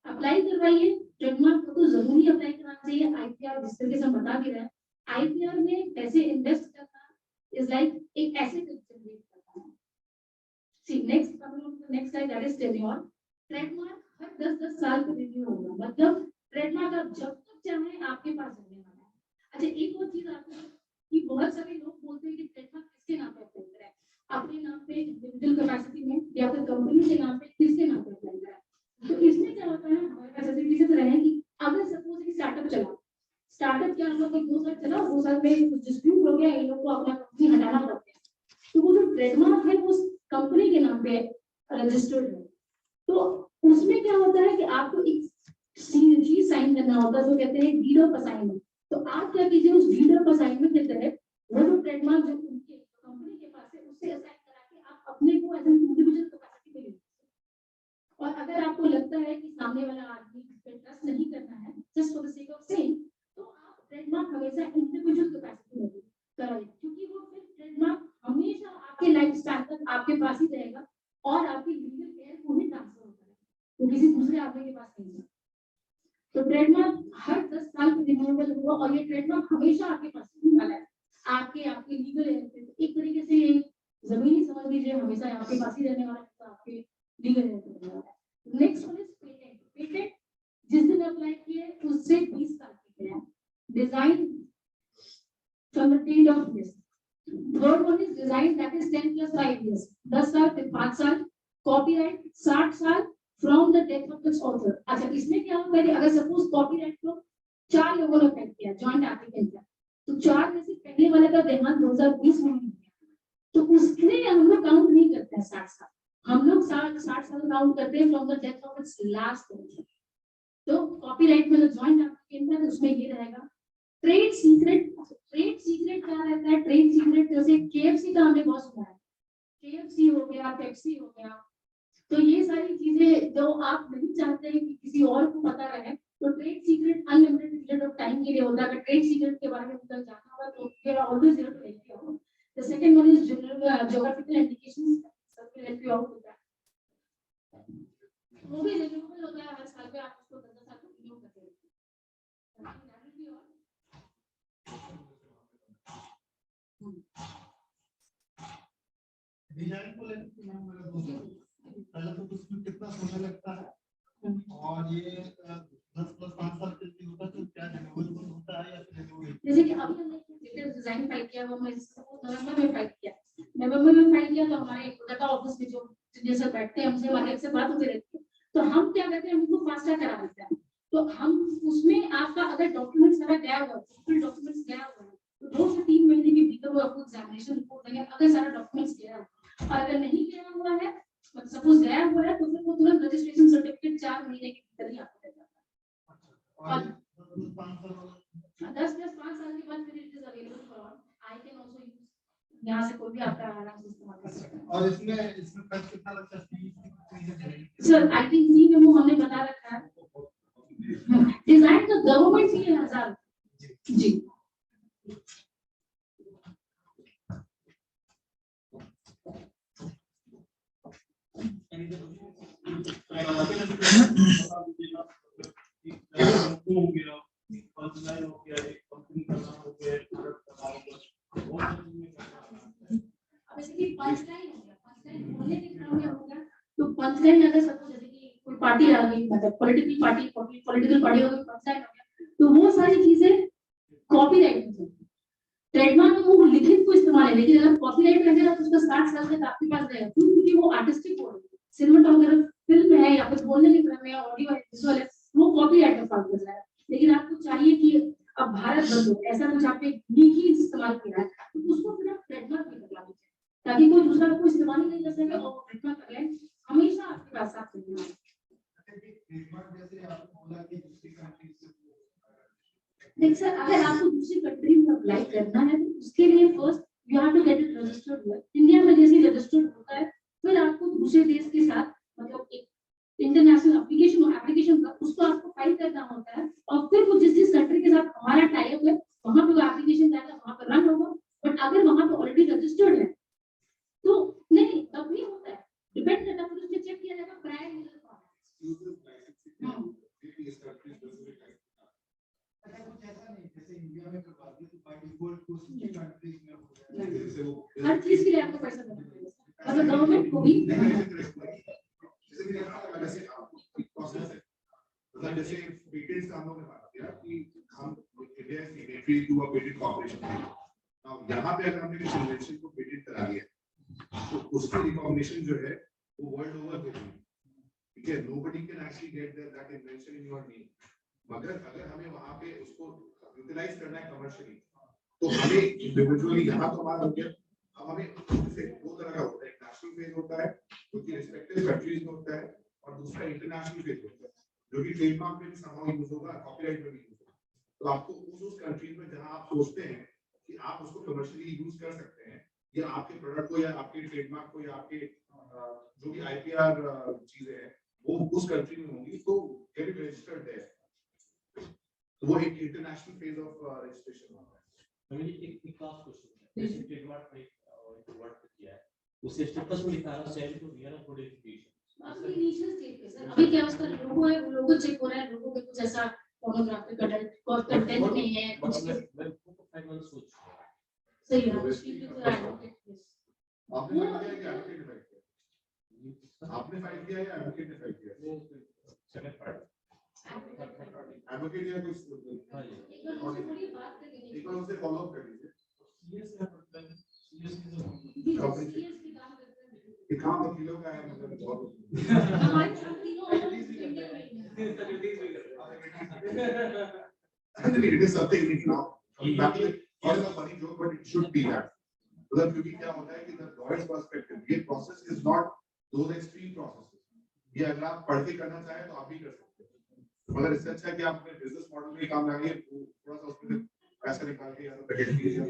अप्लाई करवाइए, ट्रेडमार्क को तो जरूरी अप्लाई करना चाहिए। आईपीआर जिस तरीके से हम बता भी रहे हैं, आईपीआर में पैसे इन्वेस्ट करना इज लाइक एक एसेट जनरेट करना है। See next coming on the next slide, that is tenure. Trademark हर 10-10 साल पे रिन्यू होगा, मतलब ट्रेडमार्क आप जब तक चाहें आपके पास रहने वाला है। अच्छा, एक और चीज आपको कि बहुत सारे लोग बोलते हैं कि ट्रेडमार्क किसके नाम पे अप्लाई करें, अपने नाम पे इंडिविजुअल कैपेसिटी में या फिर कंपनी के नाम पे, किसके नाम पे अप्लाई करें। तो इसमें क्या होता है, हमारे पास ऐसे केसेस रहे हैं कि अगर सपोज एक स्टार्टअप चल आपका कोई 2 साल चला, 2 साल में कुछ डिस्प्यूट हो गया, इन लोग को अपना कंपनी हटाना पड़ गया, तो वो जो ट्रेडमार्क है वो उस कंपनी के नाम पे रजिस्टर्ड है। तो उसमें क्या होता है कि आपको एक चीज साइन करना होता है जो कहते हैं डीड ऑफ असाइनमेंट। तो आप क्या कीजिए, उस डीड ऑफ असाइनमेंट के तहत वो जो ट्रेडमार्क जो उनके कंपनी के पास है उससे असाइन करा के आप अपने को एज एन इंडिविजुअल कैपेसिटी पे ले सकते हैं। और अगर आपको लगता है कि सामने वाला आदमी पे ट्रस्ट नहीं करना है just for the sake of saying, तो आप ट्रेडमार्क हमेशा इंडिविजुअल कैपेसिटी में कराइए, क्योंकि वो फिर ट्रेडमार्क हमेशा आपके लाइफ स्पैन तक आपके पास ही रहेगा और आपकी लीगल केयर को ही ट्रांसफर होता है, वो किसी दूसरे आदमी के पास नहीं जाता। तो ट्रेडमार्क हर 10 साल पे रिन्यूएबल हुआ और ये ट्रेडमार्क हमेशा आपके पास ही वाला है, आपके लीगल एयर पे। एक तरीके से ये जमीनी समझ लीजिए हमेशा आपके पास ही रहने वाला है, तो आपके लीगल एयर पे रहने वाला है। Next one is patent. Patent जिस दिन अप्लाई किए उससे 20 साल के हैं, design from the date of this. Third one is design that is 10 + 5 years, 10 साल फिर 5 साल। कॉपीराइट 60 साल from the death of its author. अच्छा, इसमें क्या होगा कि अगर सपोज कॉपीराइट को 4 लोगों ने अप्लाई किया, जॉइंट एप्लीकेंट है, तो 4 में से पहले वाले का देहांत 2020 में हुआ, तो उसके हम लोग काउंट नहीं करते हैं 60 साल, हम लोग 60 साल काउंट करते हैं from the death of its last author. तो कॉपीराइट में जो जॉइंट एप्लीकेंट है उसमें ये रहेगा। ट्रेड सीक्रेट, ट्रेड सीक्रेट क्या रहता है? ट्रेड सीक्रेट जैसे केएफसी का हमने बहुत सुना है, केएफसी हो गया, पेप्सी हो गया, तो ये सारी चीजें जो आप नहीं चाहते हैं कि किसी और को पता रहे, तो trade secret unlimited period of time के लिए होता है। अगर ट्रेड सीक्रेट के बारे में पता जानना होगा तो you are always here to help you out. The second one is geographical indications, सब will help you out with that. वो भी रिन्यूएबल होता है हर साल पे, आप उसको 10 साल तक रिन्यू करते रहते हैं। डिजाइन को लेकर मैम मेरा दोस्त, पहले तो उसमें कितना समय लगता है और ये 10 + 5 साल के लिए होता है, तो क्या रिन्यूएबल होता है या फिर रिन्यूएबल? जैसे कि अभी हमने डिजाइन फाइल किया, वो मैं नवंबर में फाइल किया, तो हमारे डाटा ऑफिस में जो जैसे बैठते हैं हमसे, हमारे से बात होती रहती है, तो हम क्या करते हैं, उनको फास्ट ट्रैक करा देते हैं। तो हम उसमें आपका अगर डॉक्यूमेंट्स सारा गया हुआ है, फुल डॉक्यूमेंट्स गया हुआ है, तो 2 से 3 महीने के भीतर वो आपको एग्जामिनेशन रिपोर्ट देंगे। अगर सारा डॉक्यूमेंट्स गया है और अगर नहीं गया हुआ है, मतलब सपोज गया हुआ है, तो फिर वो तुरंत रजिस्ट्रेशन सर्टिफिकेट 4 महीने के भीतर ही आपको देता है। और 10 + 5 साल के बाद फिर it is available for all. I can also use, यहां से कोई भी आपका आराम से इस्तेमाल कर सकता है। और इसमें खर्च कितना लगता है? सर आई थिंक सी में वो हमने बता रखा है, डिजाइन तो गवर्नमेंट की है 1000 जी। तो पंचलाइन अगर सपोज जैसे कि कोई पार्टी आ गई, मतलब पॉलिटिकल पार्टी हो गई, पंचलाइन हो गया, तो वो सारी चीजें कॉपीराइट में ट्रेडमार्क में वो लिखित को इस्तेमाल है, लेकिन अगर कॉपीराइट रहेगा तो उसका 60 साल तक आपके पास रहेगा, क्योंकि वो आर्टिस्टिक हो, सिनेमेटोग्राफी फिल्म है या फिर बोलने की फिल्म है, ऑडियो है, विजुअल है, वो कॉपीराइट में फॉल कर जाएगा। लेकिन आपको चाहिए कि अब भारत बंद हो, ऐसा कुछ आपने लीकी इस्तेमाल किया है, तो उसको फिर आप ट्रेडमार्क में करवा लीजिए, ताकि कोई दूसरा को इस्तेमाल ही नहीं कर सके और ट्रेडमार्क कर ले, हमेशा आपके पास आप रहेगा। ट्रेडमार्क जैसे आपने बोला कि दूसरी कंट्री से देखिए सर, अगर आपको दूसरी कंट्री में अप्लाई करना है तो उसके लिए first you have to get it registered here. India में जैसे रजिस्टर्ड होता है, फिर आपको दूसरे देश के साथ मतलब एक इंटरनेशनल एप्लीकेशन का उसको आपको फाइल करना होता है, और फिर वो जिस कंट्री के साथ हमारा टाई अप है वहां पे वो एप्लीकेशन जाएगा, वहां पर रन होगा। बट अगर वहां पे ऑलरेडी रजिस्टर्ड है तो नहीं, तब भी होता है, डिपेंड करता है, फिर उससे चेक किया जाएगा प्रायर लीगल इंडिया में करवा दिए तो बाय डिफॉल्ट कुछ कंट्रीज में हो जाएगा, जैसे वो हर चीज के लिए आपको पैसा देना पड़ेगा, मतलब गवर्नमेंट को भी। जैसे पेटेंट्स का हम लोग ने बात किया कि हम India is signatory to a patent corporation. Now यहां पे अगर हमने किसी इन्वेंशन को पेटेंट करा लिया तो उसकी रिकॉग्निशन जो है वो वर्ल्ड ओवर होगी, ठीक है। Nobody can actually get that invention in your name, मगर अगर हमें वहां पे उसको यूटिलाइज करना है कमर्शियली, तो हमें इंडिविजुअली यहाँ तो बात हो गया, अब हमें जैसे दो तरह का होता है, एक नेशनल फेज होता है जो कि रिस्पेक्टिव कंट्रीज में होता है, और दूसरा इंटरनेशनल फेज होता है जो कि ट्रेडमार्क में भी समाउ यूज होगा, कॉपीराइट में भी यूज होगा। तो आपको उस कंट्रीज में जहां आप सोचते हैं कि आप उसको कमर्शियली यूज कर सकते हैं, या आपके प्रोडक्ट को या आपके ट्रेडमार्क को या आपके जो भी आईपीआर चीजें हैं वो उस कंट्री में होंगी, तो गेट इट रजिस्टर्ड देयर। तो वो एक इंटरनेशनल फेज ऑफ रजिस्ट्रेशन होता है। हमें एक खास क्वेश्चन है, जैसे ट्रेडमार्क पे वर्ड किया है, उससे स्टेटस में लिखा है sale to where of codification. अभी इनिशियल स्टेज पे सर, अभी क्या उसका लोगो है, वो लोगो चेक हो रहा है, लोगो में कुछ ऐसा फोटोग्राफिक कंटेंट नहीं है कुछ। मैं 5 मंथ्स सोच सही है, स्पीक विद एडवोकेट प्लीज। आपने फाइल किया या एडवोकेट ने फाइल किया? आपने फाइल किया या एडवोकेट ने फाइल किया? सेकंड पार्ट एडवोकेट या कोई एक बार मुझे थोड़ी बात कर लीजिए। एक बार उससे फॉलो अप कर लीजिए। सीएस की काम करते हैं ये काम वकीलों का है, मतलब बहुत हमारे साथ तीनों इंडिया में it is something which now that is a funny joke, but it should be that. मतलब क्योंकि क्या होता है कि the lawyer's perspective, ये process is not those extreme processes. ये अगर आप पढ़ के करना चाहें तो आप भी कर सकते हैं, मगर इससे अच्छा है कि आप अपने बिजनेस मॉडल में काम लगाइए, थोड़ा सा उसमें पैसा निकाल के या तो पैकेज कीजिए।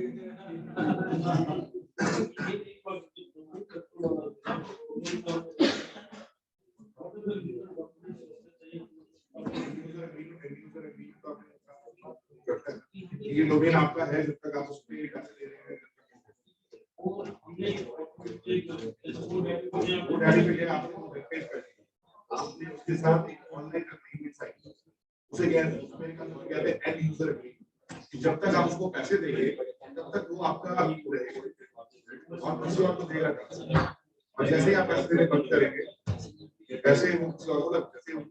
ये डोमेन आपका है, जब तक आप उसमें पैसे दे रहे हैं वो डैडी पे लिया आपने वो वेब पेज कर दिया, आपने उसके साथ एक ऑनलाइन एग्रीमेंट साइन किया, उसे क्या उसमें क्या कहते हैं एंड यूजर एग्रीमेंट, जब तक आप उसको पैसे देंगे तब तक वो आपका रहेगा और किसी और को देगा नहीं, और जैसे ही आप पैसे देने बंद करेंगे पैसे वो किसी और को जैसे वो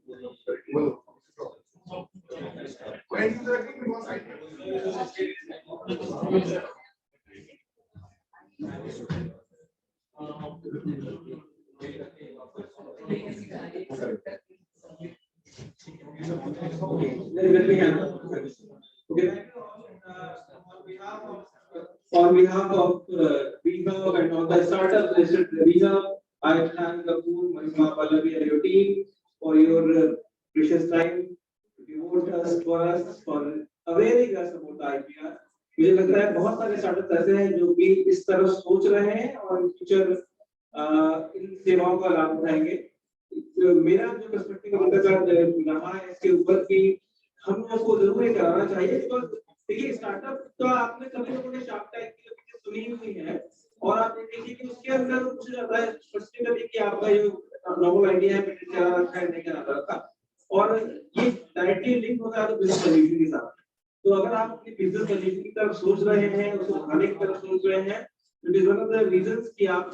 एंड यूजर एग्रीमेंट वो साइन कर On behalf of Visa and all the startups listed Visa, I thank Kapoor, Mahima, Pallavi and your team for your precious time to devote us for availing us about the IPR. मुझे लगता है बहुत सारे startup ऐसे हैं जो भी इस तरफ सोच रहे हैं और फ्यूचर इन सेवाओं का लाभ उठाएंगे। तो मेरा जो पर्सपेक्टिव रहा है इसके ऊपर कि हम लोगों को जरूर ये कराना चाहिए, बिकॉज देखिए स्टार्टअप तो आपने सभी लोगों ने शार्क टैंक की वीडियो सुनी हुई है और आप देखिए कि उसके अंदर कुछ जाता है स्पष्टीकरण कि आपका जो नॉवल आइडिया है पेटेंट करा रखा है नहीं करा रखा, और ये डायरेक्टली लिंक होता है बिजनेस सॉल्यूशन के साथ। तो अगर आप अपनी बिजनेस सॉल्यूशन की तरफ सोच रहे हैं, उसको बढ़ाने की तरफ सोच रहे हैं, तो it is one of the reasons कि आप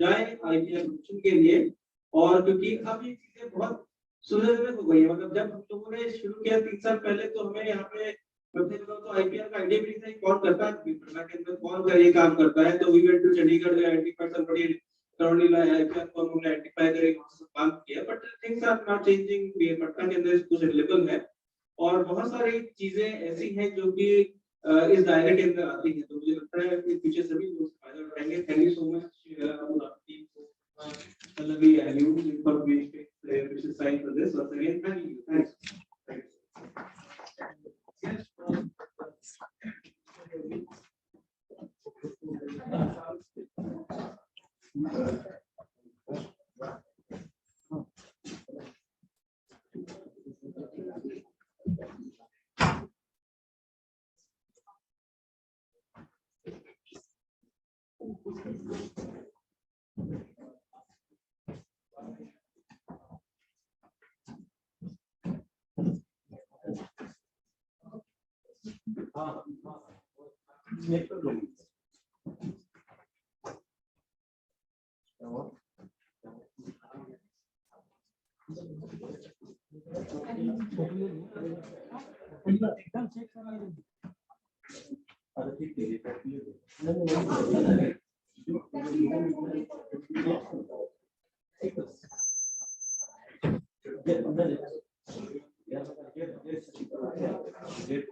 जाएं आईपीआर मिशन के लिए। और क्योंकि अब ये चीजें बहुत सुलझने हो गई है, मतलब जब हम लोगों ने शुरू किया 3 साल पहले तो हमें यहाँ पे तो आईपीआर का आइडिया भी नहीं था कौन करता है, पटना के अंदर कौन का ये काम करता है। तो वी वेंट टू चंडीगढ़ में आइडेंटिफाई समबडी करौली ला आईपीआर को हमने आइडेंटिफाई करके वहां से काम किया, but things are not changing. Patna के अंदर कुछ अवेलेबल है और बहुत सारी चीजें ऐसी हैं जो कि इस दायरे के अंदर आती हैं। तो मुझे लगता है कि पीछे सभी लोग फायदा उठाएंगे। Thank you so much team को, Pallavi and you for being which is signed for this. Once again, thank you. Thanks. Yes.